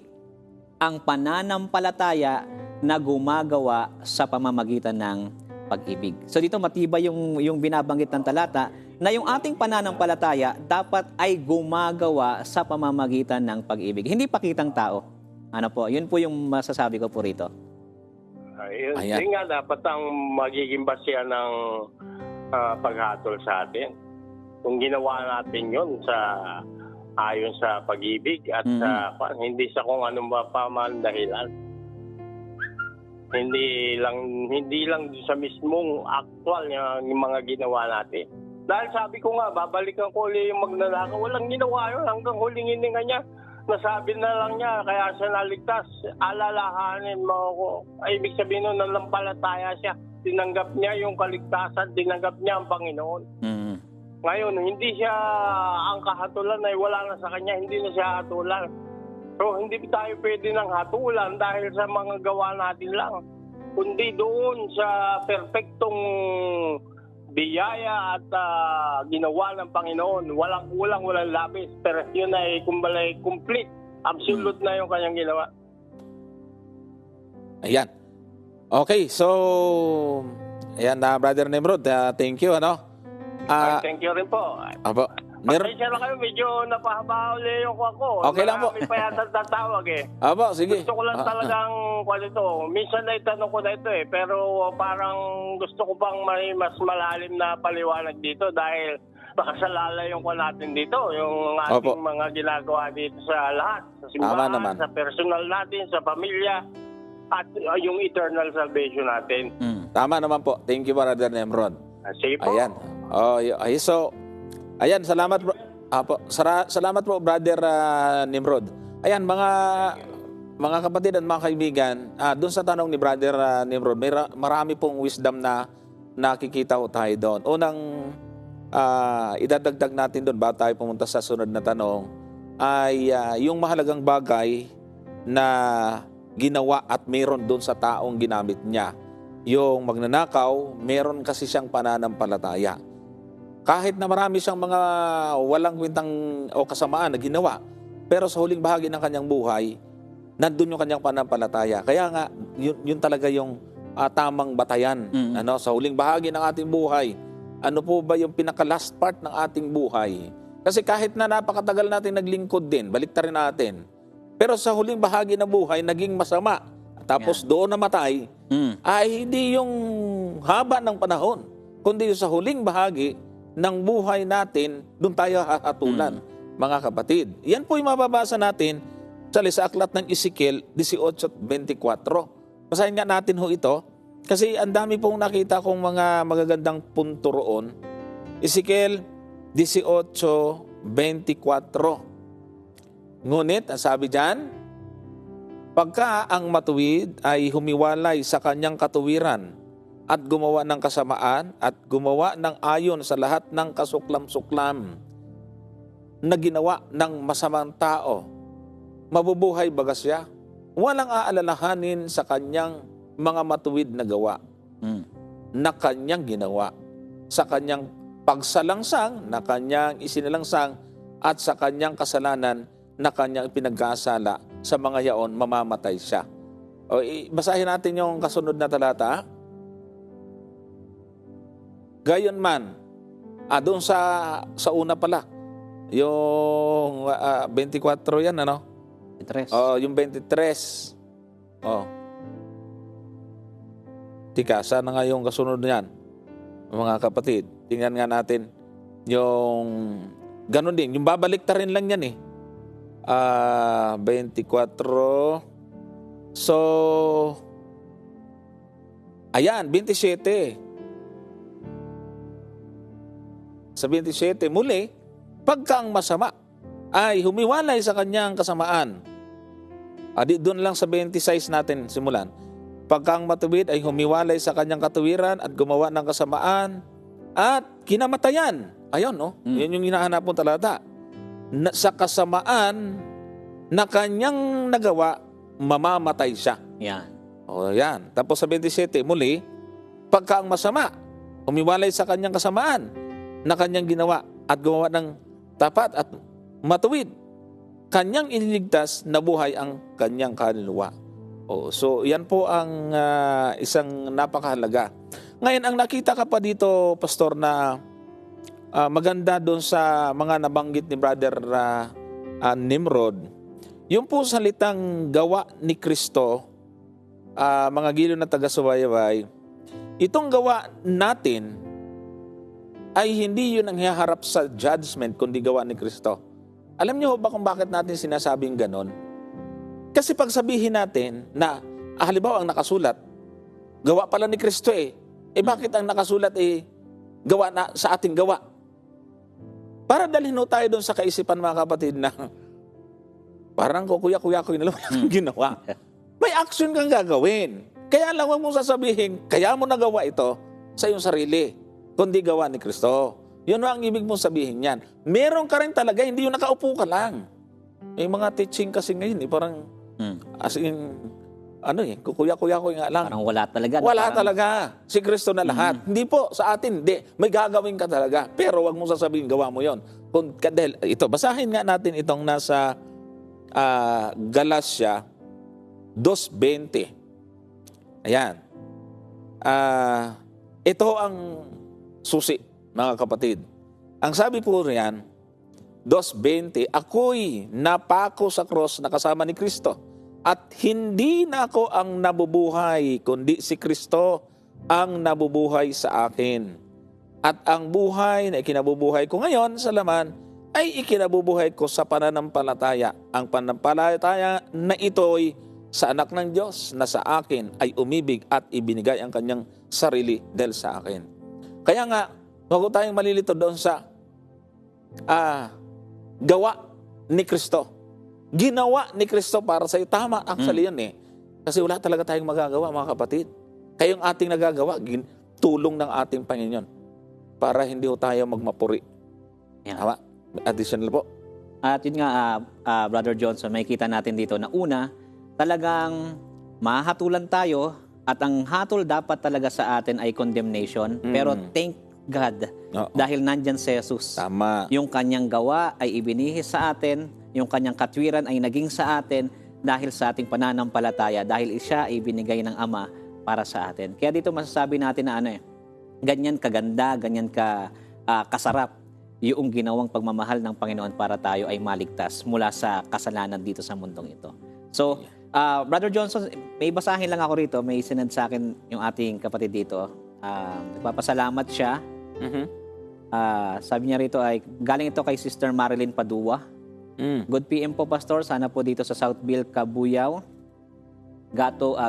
ang pananampalataya na gumagawa sa pamamagitan ng pag-ibig. So dito matibay yung binabanggit ng talata na yung ating pananampalataya dapat ay gumagawa sa pamamagitan ng pag-ibig. Hindi pakitang tao. Ano po? Yun po yung masasabi ko po rito. Yun nga dapat ang magiging basya ng paghatol sa atin. Kung ginawa natin yun ayon sa pag-ibig at hindi sa kung anong paman dahilan. Hindi lang sa mismong actual yung mga ginawa natin. Dahil sabi ko nga, babalikan ko ulit yung magnanakaw. Walang ginawa yun hanggang huling hininga niya. Nasabi na lang niya, kaya siya naligtas. Alalahanin mo ako. Ay, ibig sabihin nun, nalampalataya siya. Tinanggap niya yung kaligtasan, tinanggap niya ang Panginoon. Ngayon, hindi siya ang kahatulan ay wala na sa kanya, hindi na siya hatulan. So, hindi tayo pwede ng hatulan dahil sa mga gawa natin lang. Kundi doon sa perpektong biyaya at ginawa ng Panginoon. Walang kulang, walang labis. Pero yun ay kumbalay complete. Absolute na yung kanyang ginawa. Ayan. Okay, so ayan na Brother Nimrod, thank you Thank you rin po. Apo. Pasensya lang kayo, medyo napahaba ulit yung ako. Okay lang po. Marami pa yata tatawag Apo, sige. Gusto ko lang talagang minsan na itanong ko na ito pero parang gusto ko pang may mas malalim na paliwanag dito dahil baka sa lalayon ko natin dito yung ating mga ginagawa dito sa lahat. Sa simbahan, sa personal natin, sa pamilya, at yung eternal salvation natin. Tama naman po. Thank you, Brother Nimrod. Sige po. Ayan. So, ayan, salamat bro. Salamat po, Brother Nimrod. Ayan, mga kapatid at mga kaibigan, doon sa tanong ni Brother Nimrod, marami pong wisdom na nakikita ko tayo doon. Unang idadagdag natin doon bago tayo pumunta sa sunod na tanong ay yung mahalagang bagay na ginawa at meron doon sa taong ginamit niya. Yung magnanakaw, meron kasi siyang pananampalataya. Kahit na marami siyang mga walang kwentang o kasamaan na ginawa, pero sa huling bahagi ng kanyang buhay, nandun yung kanyang pananampalataya. Kaya nga, yun talaga yung tamang batayan. Sa huling bahagi ng ating buhay, ano po ba yung pinaka-last part ng ating buhay? Kasi kahit na napakatagal natin naglingkod din, baliktarin natin. Pero sa huling bahagi ng buhay, naging masama. Tapos doon namatay, ay hindi yung haba ng panahon, kundi sa huling bahagi ng buhay natin, doon tayo hahatulan, mga kapatid. Yan po yung mababasa natin sa aklat ng Ezekiel 18:24. Basahin nga natin ho ito, kasi ang dami pong nakita kong mga magagandang punto roon. Ezekiel 18:24. Ngunit, ang sabi dyan, pagka ang matuwid ay humiwalay sa kanyang katuwiran at gumawa ng kasamaan at gumawa ng ayon sa lahat ng kasuklam-suklam na ginawa ng masamang tao, mabubuhay baga siya. Walang aalalahanin sa kanyang mga matuwid na gawa na kanyang ginawa, sa kanyang pagsalangsang na kanyang isinalangsang at sa kanyang kasalanan na kanyang pinagkasala, sa mga yaon mamamatay siya. O, basahin natin yung kasunod na talata. Gayon man, doon sa una pala, yung 24 yan, ano? 23. Yung 23. Tika, sana nga yung kasunod niyan, mga kapatid. Tingnan nga natin yung ganun din. Yung babalik ta rin lang yan 24. So, ayan, 27. Sa 27, muli, pagka ang masama ay humiwalay sa kanyang kasamaan. Doon lang sa 26 natin simulan. Pagka ang matuwid ay humiwalay sa kanyang katuwiran at gumawa ng kasamaan at kinamatayan. Ayun, no? Yun yung hinahanap mong talata. Sa kasamaan na kanyang nagawa, mamamatay siya. Yan. Yan. Tapos sa 27, muli, pagka ang masama, humiwalay sa kanyang kasamaan na kanyang ginawa at gumawa ng tapat at matuwid, kanyang iniligtas na buhay ang kanyang kaluluwa. So, yan po ang isang napakahalaga. Ngayon, ang nakita ka pa dito, Pastor, na maganda doon sa mga nabanggit ni Brother Nimrod, yung po salitang gawa ni Kristo, mga giliw na taga-subaybay, itong gawa natin ay hindi yun ang hiharap sa judgment kundi gawa ni Kristo. Alam niyo ba kung bakit natin sinasabing ganon? Kasi pag sabihin natin na, halimbawa ang nakasulat, gawa pala ni Kristo bakit ang nakasulat gawa na sa ating gawa? Para dalhin tayo doon sa kaisipan, mga kapatid, na parang kukuya-kuya ko na lang ang ginawa. May action kang gagawin. Kaya lang, huwag mong sasabihin, kaya mo nagawa ito sa iyong sarili, kundi gawa ni Kristo. Yun ang ibig mong sabihin yan. Meron ka rin talaga, hindi yung nakaupo ka lang. May mga teaching kasi ngayon, parang, as in, kukuya-kuya ko nga lang. Parang wala talaga. Wala talaga. Si Kristo na lahat. Hindi po, sa atin, hindi. May gagawin ka talaga. Pero wag mong sasabihin, gawa mo yon. Dahil ito, basahin nga natin itong nasa Galatia 2:20. Ayan. Ito ang susi, mga kapatid. Ang sabi po riyan, 2:20, ako'y napako sa cross na kasama ni Kristo. At hindi na ako ang nabubuhay, kundi si Kristo ang nabubuhay sa akin. At ang buhay na ikinabubuhay ko ngayon sa laman ay ikinabubuhay ko sa pananampalataya. Ang pananampalataya na ito'y sa anak ng Diyos na sa akin ay umibig at ibinigay ang kanyang sarili dahil sa akin. Kaya nga, huwag tayong malilito doon sa gawa ni Kristo. Ginawa ni Kristo para sa iyo. Tama, actually yun Kasi wala talaga tayong magagawa, mga kapatid. Kayong ating nagagawa, tulong ng ating Panginoon para hindi tayo magmapuri. Yeah. Tama? Additional po. At yun nga, Brother Johnson, may kita natin dito na una, talagang mahatulan tayo at ang hatol dapat talaga sa atin ay condemnation. Pero thank God, dahil nandyan si Jesus. Tama. Yung kanyang gawa ay ibinihis sa atin, yung kanyang katwiran ay naging sa atin dahil sa ating pananampalataya, dahil siya ay binigay ng Ama para sa atin. Kaya dito masasabi natin na ganyan kaganda, ganyan kasarap yung ginawang pagmamahal ng Panginoon para tayo ay maligtas mula sa kasalanan dito sa mundong ito. So, Brother Johnson, may basahin lang ako rito. May sinad sa akin yung ating kapatid dito. Nagpapasalamat siya. Sabi niya rito ay, galing ito kay Sister Marilyn Padua. Good PM po, Pastor. Sana po dito sa Southville, Cabuyao.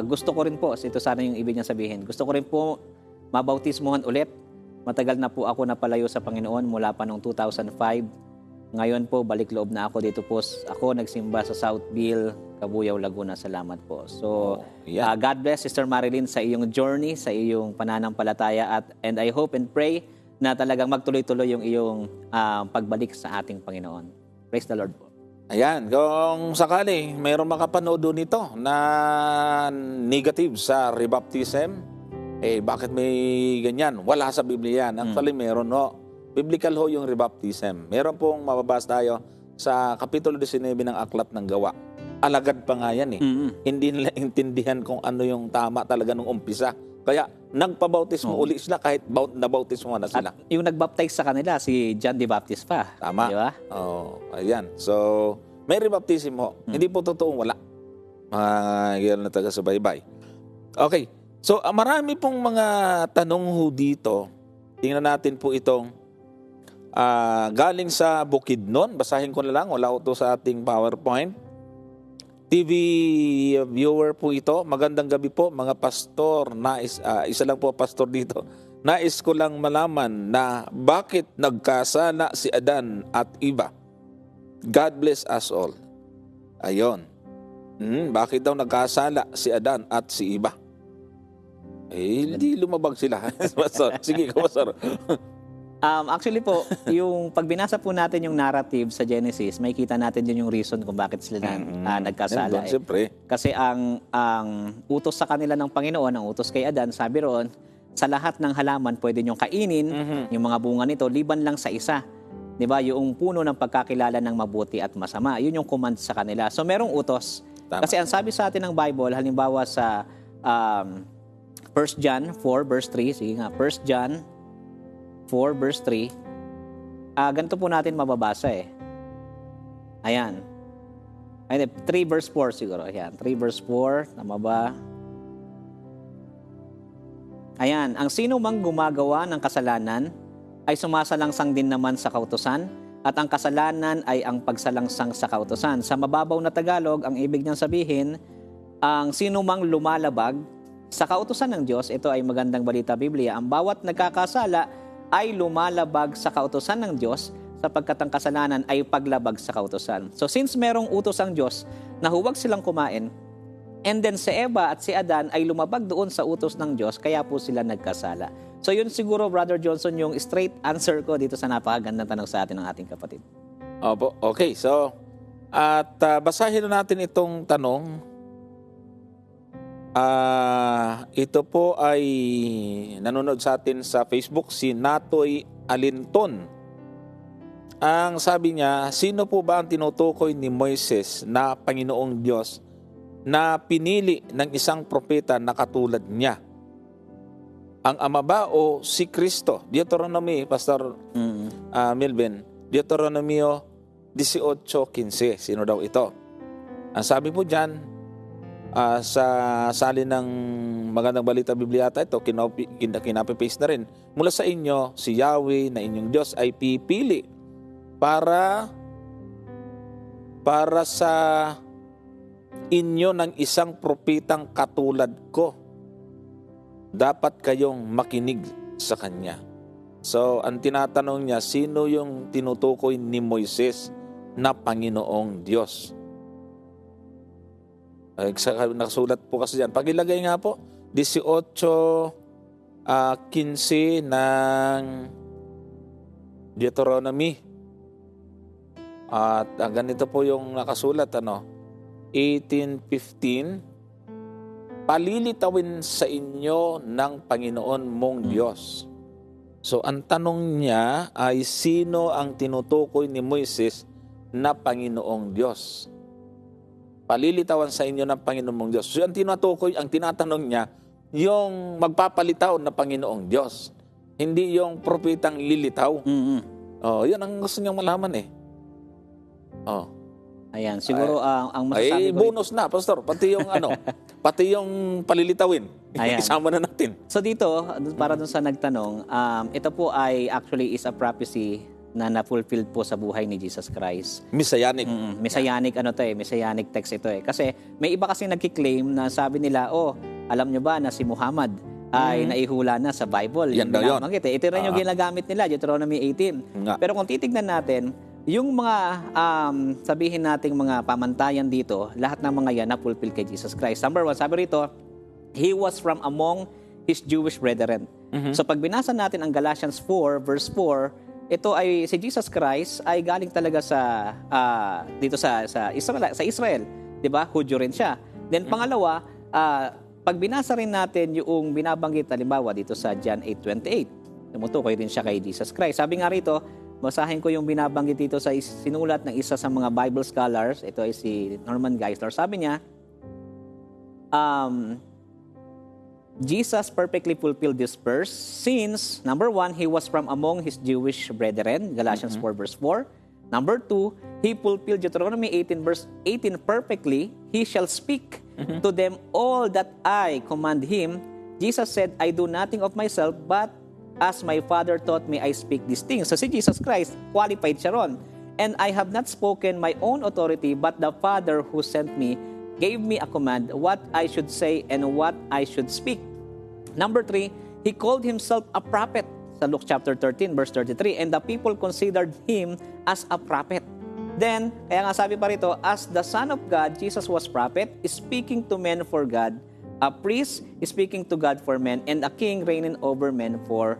Gusto ko rin po, ito sana yung ibig niya sabihin. Gusto ko rin po mabautismuhan ulit. Matagal na po ako napalayo sa Panginoon mula pa noong 2005. Ngayon po, balik loob na ako dito po. Ako nagsimba sa Southville, Cabuyao, Laguna. Salamat po. So, yeah. God bless Sister Marilyn sa iyong journey, sa iyong pananampalataya and I hope and pray na talagang magtuloy-tuloy yung iyong pagbalik sa ating Panginoon. Praise the Lord po. Ayan, kung sakali mayroong makapanood nito na negative sa rebaptism, bakit may ganyan? Wala sa Biblia yan. Actually, meron ho. Biblical ho yung rebaptism. Meron pong mababasa tayo sa Kapitulo 19 ng Aklat ng Gawa. Alagad pa nga yan Hindi nila intindihan kung ano yung tama talaga nung umpisa. Kaya nagpabautismo uli sila kahit nabautismo na sila. At yung nagbaptize sa kanila, si John the Baptist pa. Tama. Di ba? Ayan. So, may rebaptism ho. Hindi po totoong wala. Mga gano'n na taga-subaybay. Okay. So, marami pong mga tanong ho dito. Tingnan natin po itong galing sa Bukidnon. Basahin ko na lang. Wala ko to sa ating PowerPoint. TV viewer po ito. Magandang gabi po mga pastor. Isa lang po pastor dito. Nais ko lang malaman na bakit nagkasala si Adan at Eva. God bless us all. Ayon. Bakit daw nagkasala si Adan at si Eva? Hindi lumabag sila. Sige, pastor. Actually po, yung pag binasa po natin yung narrative sa Genesis, may kita natin din yung reason kung bakit sila nagkasala. Siyempre. Kasi ang utos sa kanila ng Panginoon, ang utos kay Adan, sabi roon, sa lahat ng halaman pwede niyong kainin, yung mga bunga nito, liban lang sa isa. 'Di ba? Yung puno ng pagkakilala ng mabuti at masama. Yun yung command sa kanila. So merong utos. Tama. Kasi ang sabi sa atin ng Bible, halimbawa sa 1 John 4 verse 3, sige nga, 1 John 4 verse 3, ganito po natin mababasa Ayan. 3 verse 4 siguro. Ayan, 3 verse 4, tama ba? Ayan, ang sino mang gumagawa ng kasalanan ay sumasalangsang din naman sa kautusan at ang kasalanan ay ang pagsalangsang sa kautusan. Sa mababaw na Tagalog, ang ibig niyang sabihin, ang sino mang lumalabag sa kautusan ng Diyos, ito ay magandang balita Biblia, ang bawat nagkakasala ay lumalabag sa kautusan ng Diyos sapagkat ang kasalanan ay paglabag sa kautusan. So since merong utos ang Diyos na huwag silang kumain, and then si Eva at si Adan ay lumabag doon sa utos ng Diyos, kaya po sila nagkasala. So yun siguro, Brother Johnson, yung straight answer ko dito sa napakagandang tanong sa atin ng ating kapatid. Opo, okay. So, at basahin na natin itong tanong. Ito po ay nanonood sa atin sa Facebook, si Natoy Alinton. Ang sabi niya, sino po ba ang tinutukoy ni Moises na Panginoong Diyos na pinili ng isang propeta na katulad niya? Ang Ama ba o si Kristo? Deuteronomy, Pastor Milben, Deuteronomy 18:15. Sino daw ito? Ang sabi po dyan, sa salin ng Magandang Balita Bibliata, ito, kinapapaste na rin. Mula sa inyo, si Yahweh na inyong Diyos ay pipili para sa inyo ng isang propetang katulad ko. Dapat kayong makinig sa Kanya. So, ang tinatanong niya, sino yung tinutukoy ni Moises na Panginoong Diyos? Nakasulat po kasi dyan. Pag-ilagay nga po, 18:15 ng Deuteronomy. At ganito po yung nakasulat, 18:15, palilitawin sa inyo ng Panginoon mong Diyos. So, ang tanong niya ay sino ang tinutukoy ni Moises na Panginoong Diyos? Palilitawan sa inyo ng Panginoon mong Diyos. So, ang tinutukoy, ang tinatanong niya, yung magpapalitaw na Panginoong Diyos. Hindi yung propetang lilitaw. Yun ang gusto niyang malaman Ayan, siguro ang masasabi ko... bonus na, Pastor. Pati yung pati yung palilitawin. Ayan. Isama na natin. So dito, para dun sa nagtanong, ito po ay actually is a prophecy na na-fulfilled po sa buhay ni Jesus Christ. Messianic. Messianic Messianic text ito Kasi may iba kasi nagki-claim na sabi nila, alam nyo ba na si Muhammad ay naihula na sa Bible. Yan daw yun. Ito rin yung ginagamit nila, Deuteronomy 18. Nga. Pero kung titignan natin, yung mga sabihin nating mga pamantayan dito, lahat ng mga yan na-fulfill kay Jesus Christ. Number 1, sabi rito, He was from among His Jewish brethren. So pag binasa natin ang Galatians 4 verse 4, ito ay si Jesus Christ ay galing talaga sa dito sa Israel, 'di ba? Hudyo rin siya. Then pangalawa, pag binasa rin natin yung binabanggit halimbawa dito sa John 8:28, tumutukoy din siya kay Jesus Christ. Sabi nga rito, basahin ko yung binabanggit dito sa sinulat ng isa sa mga Bible scholars. Ito ay si Norman Geisler. Sabi niya, Jesus perfectly fulfilled this verse since, number 1, He was from among His Jewish brethren, Galatians 4 verse 4. Number 2, He fulfilled Deuteronomy 18 verse 18 perfectly. He shall speak to them all that I command Him. Jesus said, I do nothing of myself, but as my Father taught me, I speak these things. So si Jesus Christ, qualified siya ron. And I have not spoken my own authority, but the Father who sent me gave me a command what I should say and what I should speak. Number 3, He called Himself a prophet sa Luke chapter 13 verse 33, and the people considered Him as a prophet. Then, kaya nga sabi pa rito, as the Son of God, Jesus was prophet, speaking to men for God, a priest speaking to God for men, and a king reigning over men for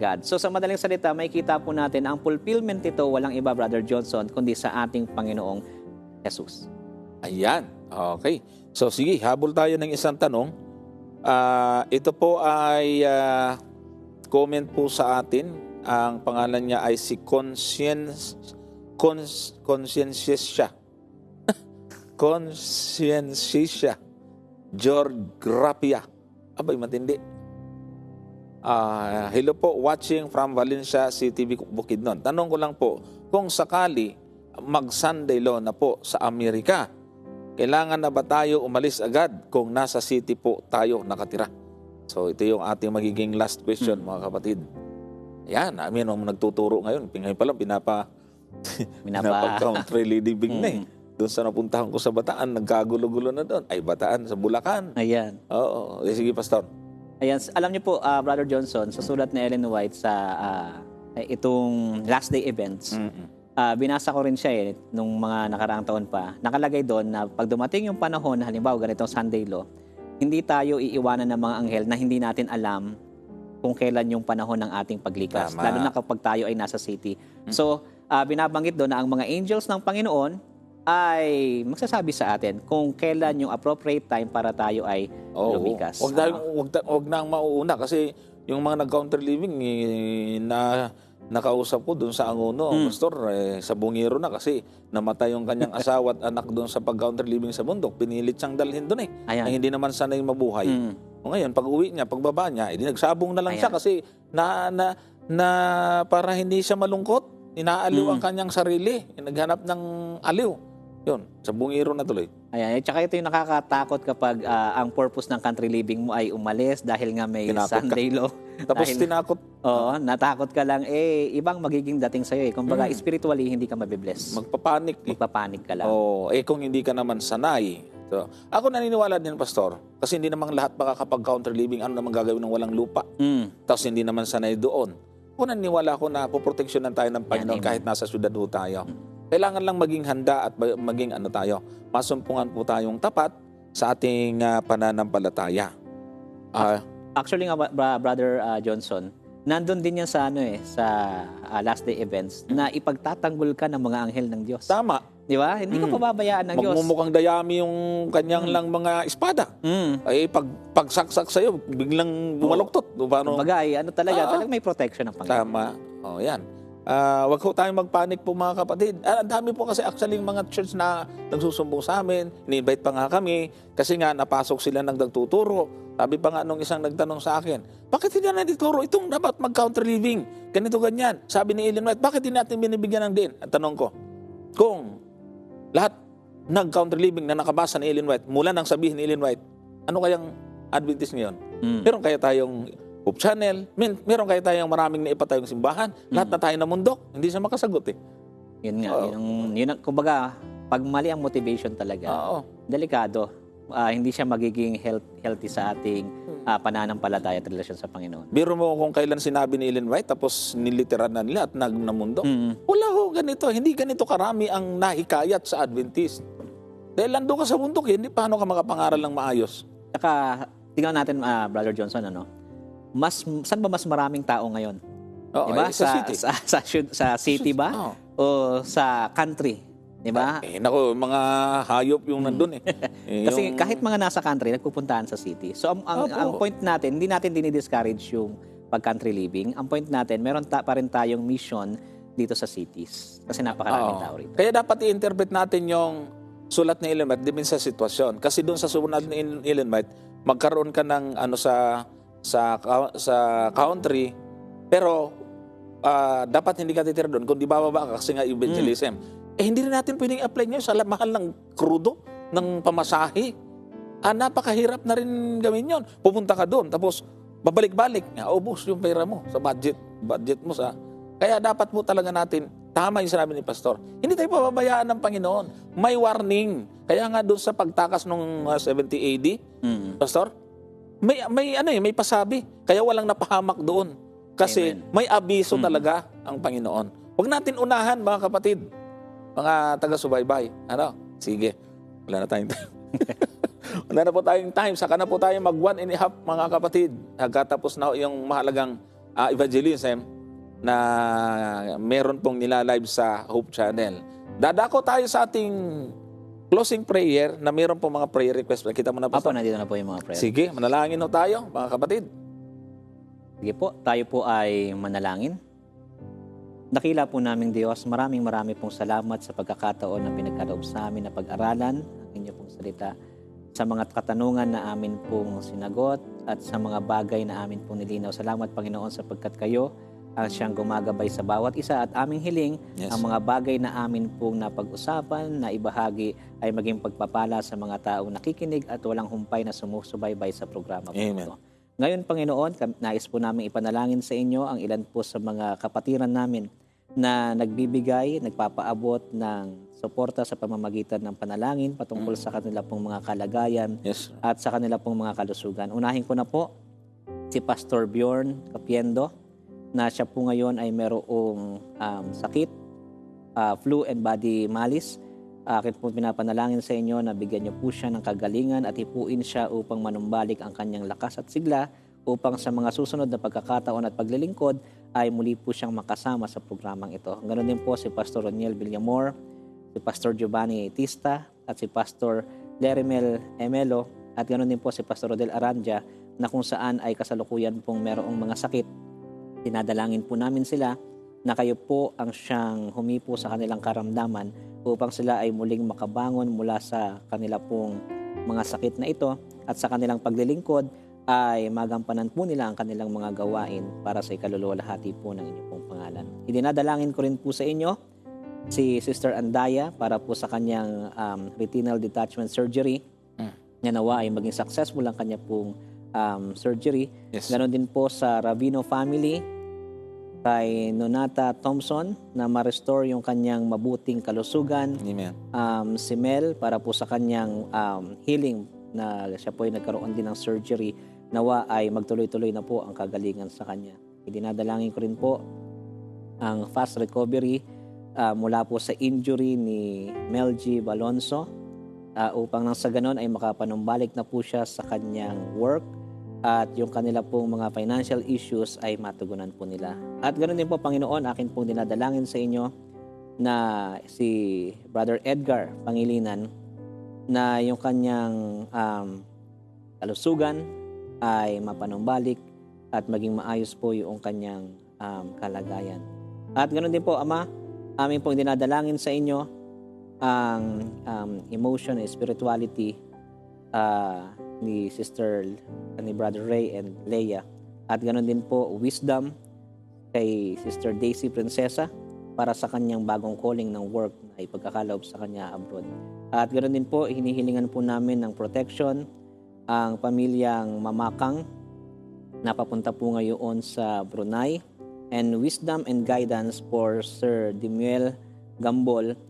God. So sa madaling salita, may kita po natin ang fulfillment ito, walang iba, Brother Johnson, kundi sa ating Panginoong Jesus. Ayan. Okay. So sige, habol tayo ng isang tanong. Ito po ay comment po sa atin. Ang pangalan niya ay si Conscientia. Conscientia Georgrapia. Abay, matindi. Hello po, watching from Valencia City, Bukidnon. Tanong ko lang po, kung sakali mag-Sunday law na po sa Amerika, kailangan na ba tayo umalis agad kung nasa city po tayo nakatira? So ito yung ating magiging last question, mga kapatid. Yan, amin ang nagtuturo ngayon. Ngayon pa lang, pinapa-country living na eh. Doon sa napuntahan ko sa Bataan, nagkagulo-gulo na doon. Ay, Bataan, sa Bulacan. Ayan. Oo. Sige, Pastor. Ayan, alam niyo po, Brother Johnson, sa sulat ni Ellen White sa itong last day events, binasa ko rin siya nung mga nakaraang taon pa. Nakalagay doon na pag dumating yung panahon, halimbawa ganitong Sunday law, hindi tayo iiwanan ng mga anghel na hindi natin alam kung kailan yung panahon ng ating paglikas. Tama. Lalo na kapag tayo ay nasa city. So, binabanggit doon na ang mga angels ng Panginoon ay magsasabi sa atin kung kailan yung appropriate time para tayo ay lumikas. Huwag na ang mauuna kasi yung mga nag-counter living na nakausap ko doon sa Angono, Pastor, sa Bungiro na kasi namatay yung kanyang asawa at anak doon sa pag-counter living sa bundok. Pinilit siyang dalhin doon na hindi naman sanay mabuhay. O ngayon, pag-uwi niya, pagbaba niya, nagsabong na lang siya kasi na para hindi siya malungkot, inaaliw ang kanyang sarili. Naghanap ng aliw. Yun, sa Bungiro na tuloy. Ayan, tsaka ito yung nakakatakot kapag ang purpose ng country living mo ay umalis dahil nga may Sunday law. Tapos tinakot. Oo, natakot ka lang, ibang magiging dating sa'yo Kumbaga, spiritually, hindi ka mabibless. Magpapanik. Magpapanik ka lang. Kung hindi ka naman sanay. So, ako naniniwala din, Pastor, kasi hindi naman lahat makakapag-counter living, ano naman gagawin ng walang lupa. Tapos hindi naman sanay doon. Ako naniniwala ko na poproteksyonan tayo ng Panginoon kahit nasa syudad ho tayo. Kailangan lang maging handa at maging masumpungan po tayong tapat sa ating pananampalataya. Actually nga, Brother Johnson, nandun din yan sa last day events na ipagtatanggol ka ng mga anghel ng Diyos. Tama. Di ba? Hindi ka pababayaan ng Diyos. Magmumukhang dayami yung kanyang lang mga espada. Ay pagsaksak sa'yo, biglang bumaluktot. Kumbaga, talagang may protection ng Panginoon. Tama. Yan. Wag ko tayong magpanik po, mga kapatid. Ang dami po kasi actually mga church na nagsusumbong sa amin. Ini-invite pa nga kami kasi nga napasok sila ng nagtuturo. Sabi pa nga nung isang nagtanong sa akin, bakit hindi na nagtuturo? Itong dapat mag-counter living. Ganito ganyan. Sabi ni Ellen White, bakit hindi natin binibigyan ng din? Ang tanong ko, kung lahat nag-counter living na nakabasa ni Ellen White, mula nang sabihin ni Ellen White, ano kayang Adventist ngayon? Meron kaya tayong Hope Channel, meron kaya tayong maraming naipatayong simbahan, lahat na tayo na mundok, hindi siya makasagot Yun nga, yun, kumbaga, pag mali ang motivation talaga, delikado. Hindi siya magiging healthy sa ating pananampalataya at relasyon sa Panginoon. Biro mo kung kailan sinabi ni Ellen White, tapos niliteran na nila at namundo. Wala ho, ganito, hindi ganito karami ang nahikayat sa Adventist. Dahil nandun ka sa bundok, hindi paano ka makapangaral ng maayos. Saka, tingnan natin, Brother Johnson, saan ba mas maraming tao ngayon? Oo, Diba? sa city. Sa city ba? Oo. O sa country? Diba? Naku, mga hayop yung nandun eh. Kasi kahit mga nasa country, nagpupuntahan sa city. So, ang point natin, hindi natin dinidiscourage yung pag-country living. Ang point natin, meron pa rin tayong mission dito sa cities. Kasi napakaraming tao rito. Kaya dapat i-interpret natin yung sulat ni Ellen White, depende sa sitwasyon. Kasi doon sa sulat ni Ellen White, magkaroon ka ng sa country, pero dapat hindi ka titira doon. Kung di bababa ka kasi nga evangelism. Hindi rin natin pwedeng apply ngayon sa mahal ng krudo, ng pamasahe. Napakahirap na rin gawin yon. Pupunta ka doon, tapos babalik-balik. Ubos yung pera mo sa budget mo sa... Kaya dapat mo talaga natin, tama yung sinabi ni Pastor, hindi tayo pababayaan ng Panginoon. May warning. Kaya nga doon sa pagtakas ng 70 AD, Pastor, may pasabi. Kaya walang napahamak doon. Kasi may abiso talaga ang Panginoon. Huwag natin unahan, mga kapatid. Mga taga-subaybay. Sige. Wala na tayong time. Wala na po tayong time. Saka na po tayo mag 1.5, mga kapatid. Nagkatapos na yung mahalagang evangelism na meron pong nilalive sa Hope Channel. Dadako tayo sa ating closing prayer na meron pong mga prayer request. Kita mo na po. Nandito na po yung mga prayer. Sige, manalangin na tayo, mga kapatid. Sige po, tayo po ay manalangin. Dakila po naming Diyos, marami pong salamat sa pagkakataon na pinagkaloob sa amin na pag-aralan ang inyo pong salita, sa mga katanungan na amin pong sinagot at sa mga bagay na amin pong nilinaw. Salamat, Panginoon, sapagkat kayo ang siyang gumagabay sa bawat isa at aming hiling ang mga bagay na amin pong napag-usapan, na ibahagi ay maging pagpapala sa mga taong nakikinig at walang humpay na sumusubaybay sa programa po ito. Ngayon, Panginoon, nais po namin ipanalangin sa inyo ang ilan po sa mga kapatiran namin na nagbibigay, nagpapaabot ng suporta sa pamamagitan ng panalangin patungkol sa kanila pong mga kalagayan at sa kanila pong mga kalusugan. Unahin ko na po si Pastor Bjorn Capiendo, na siya po ngayon ay merong sakit, flu and body malice. Akin po pinapanalangin sa inyo na bigyan niyo po siya ng kagalingan at hipuin siya upang manumbalik ang kanyang lakas at sigla upang sa mga susunod na pagkakataon at paglilingkod ay muli po siyang makasama sa programang ito. Ganoon din po si Pastor Roniel Villamor, si Pastor Giovanni Tista at si Pastor Lerimel Emelo at ganoon din po si Pastor Rodel Aranja na kung saan ay kasalukuyan pong merong mga sakit. Dinadalangin po namin sila na kayo po ang siyang humipo sa kanilang karamdaman upang sila ay muling makabangon mula sa kanila pong mga sakit na ito at sa kanilang paglilingkod ay magampanan po nila ang kanilang mga gawain para sa ikaluluwalhati po ng inyong pong pangalan. Idinadalangin ko rin po sa inyo si Sister Andaya para po sa kanyang retinal detachment surgery. Na nawa ay maging successful ang kanya pong surgery. Ganon din po sa Ravino family, kay Nonata Thompson na ma-restore yung kanyang mabuting kalusugan. Amen. Si Mel para po sa kanyang healing na siya po ay nagkaroon din ng surgery. Nawa ay magtuloy-tuloy na po ang kagalingan sa kanya. Idinadalangin ko rin po ang fast recovery mula po sa injury ni Mel G. Balonso upang nang sa ganon ay makapanumbalik na po siya sa kanyang work at yung kanila pong mga financial issues ay matugunan po nila. At ganoon din po, Panginoon, akin pong dinadalangin sa inyo na si Brother Edgar Pangilinan na yung kanyang kalusugan ay mapanumbalik at maging maayos po yung kanyang kalagayan. At ganoon din po, Ama, amin pong dinadalangin sa inyo ang emotion and spirituality ni Brother Ray and Leia. At ganoon din po, wisdom kay Sister Daisy Princesa para sa kanyang bagong calling ng work na ipagkakaloob sa kanya abroad. At ganoon din po, hinihilingan po namin ng protection ang pamilyang Mamakang na papunta po ngayon sa Brunei, and wisdom and guidance for Sir Dimuel Gambol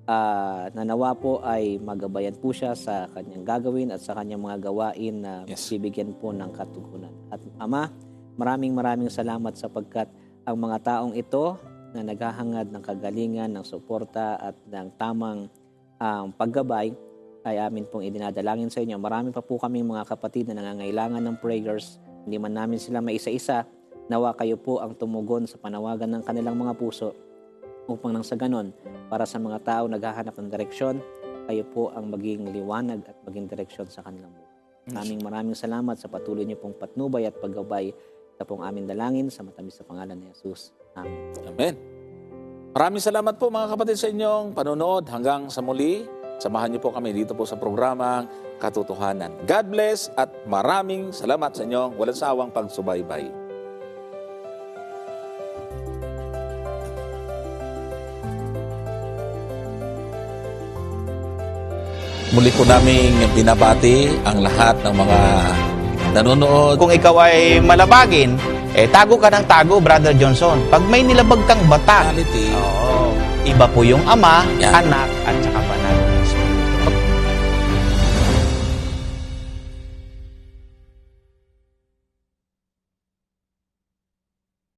na nawa po ay magabayan po siya sa kanyang gagawin at sa kanyang mga gawain na bibigyan po ng katugunan. At Ama, maraming salamat sapagkat ang mga taong ito na naghahangad ng kagalingan, ng suporta at ng tamang paggabay ay amin pong idinadalangin sa inyo. Marami pa po kaming mga kapatid na nangangailangan ng prayers. Hindi man namin sila maisa-isa. Nawa kayo po ang tumugon sa panawagan ng kanilang mga puso upang nang sa ganon, para sa mga tao naghahanap ng direksyon, kayo po ang maging liwanag at maging direksyon sa kanilang buhay. Maraming salamat sa patuloy niyo pong patnubay at paggabay. Ito pong aming dalangin sa matamis na pangalan ni Jesus. Amen. Amen. Maraming salamat po mga kapatid sa inyong panonood. Hanggang sa muli, samahan niyo po kami dito po sa programang Katotohanan. God bless at maraming salamat sa inyong walang sawang pagsubaybay. Muli po naming binabati ang lahat ng mga nanonood. Kung ikaw ay malabagin, tago ka ng tago, Brother Johnson. Pag may nilabag kang bata, Reality. iba po yung ama, Yan. anak, at saka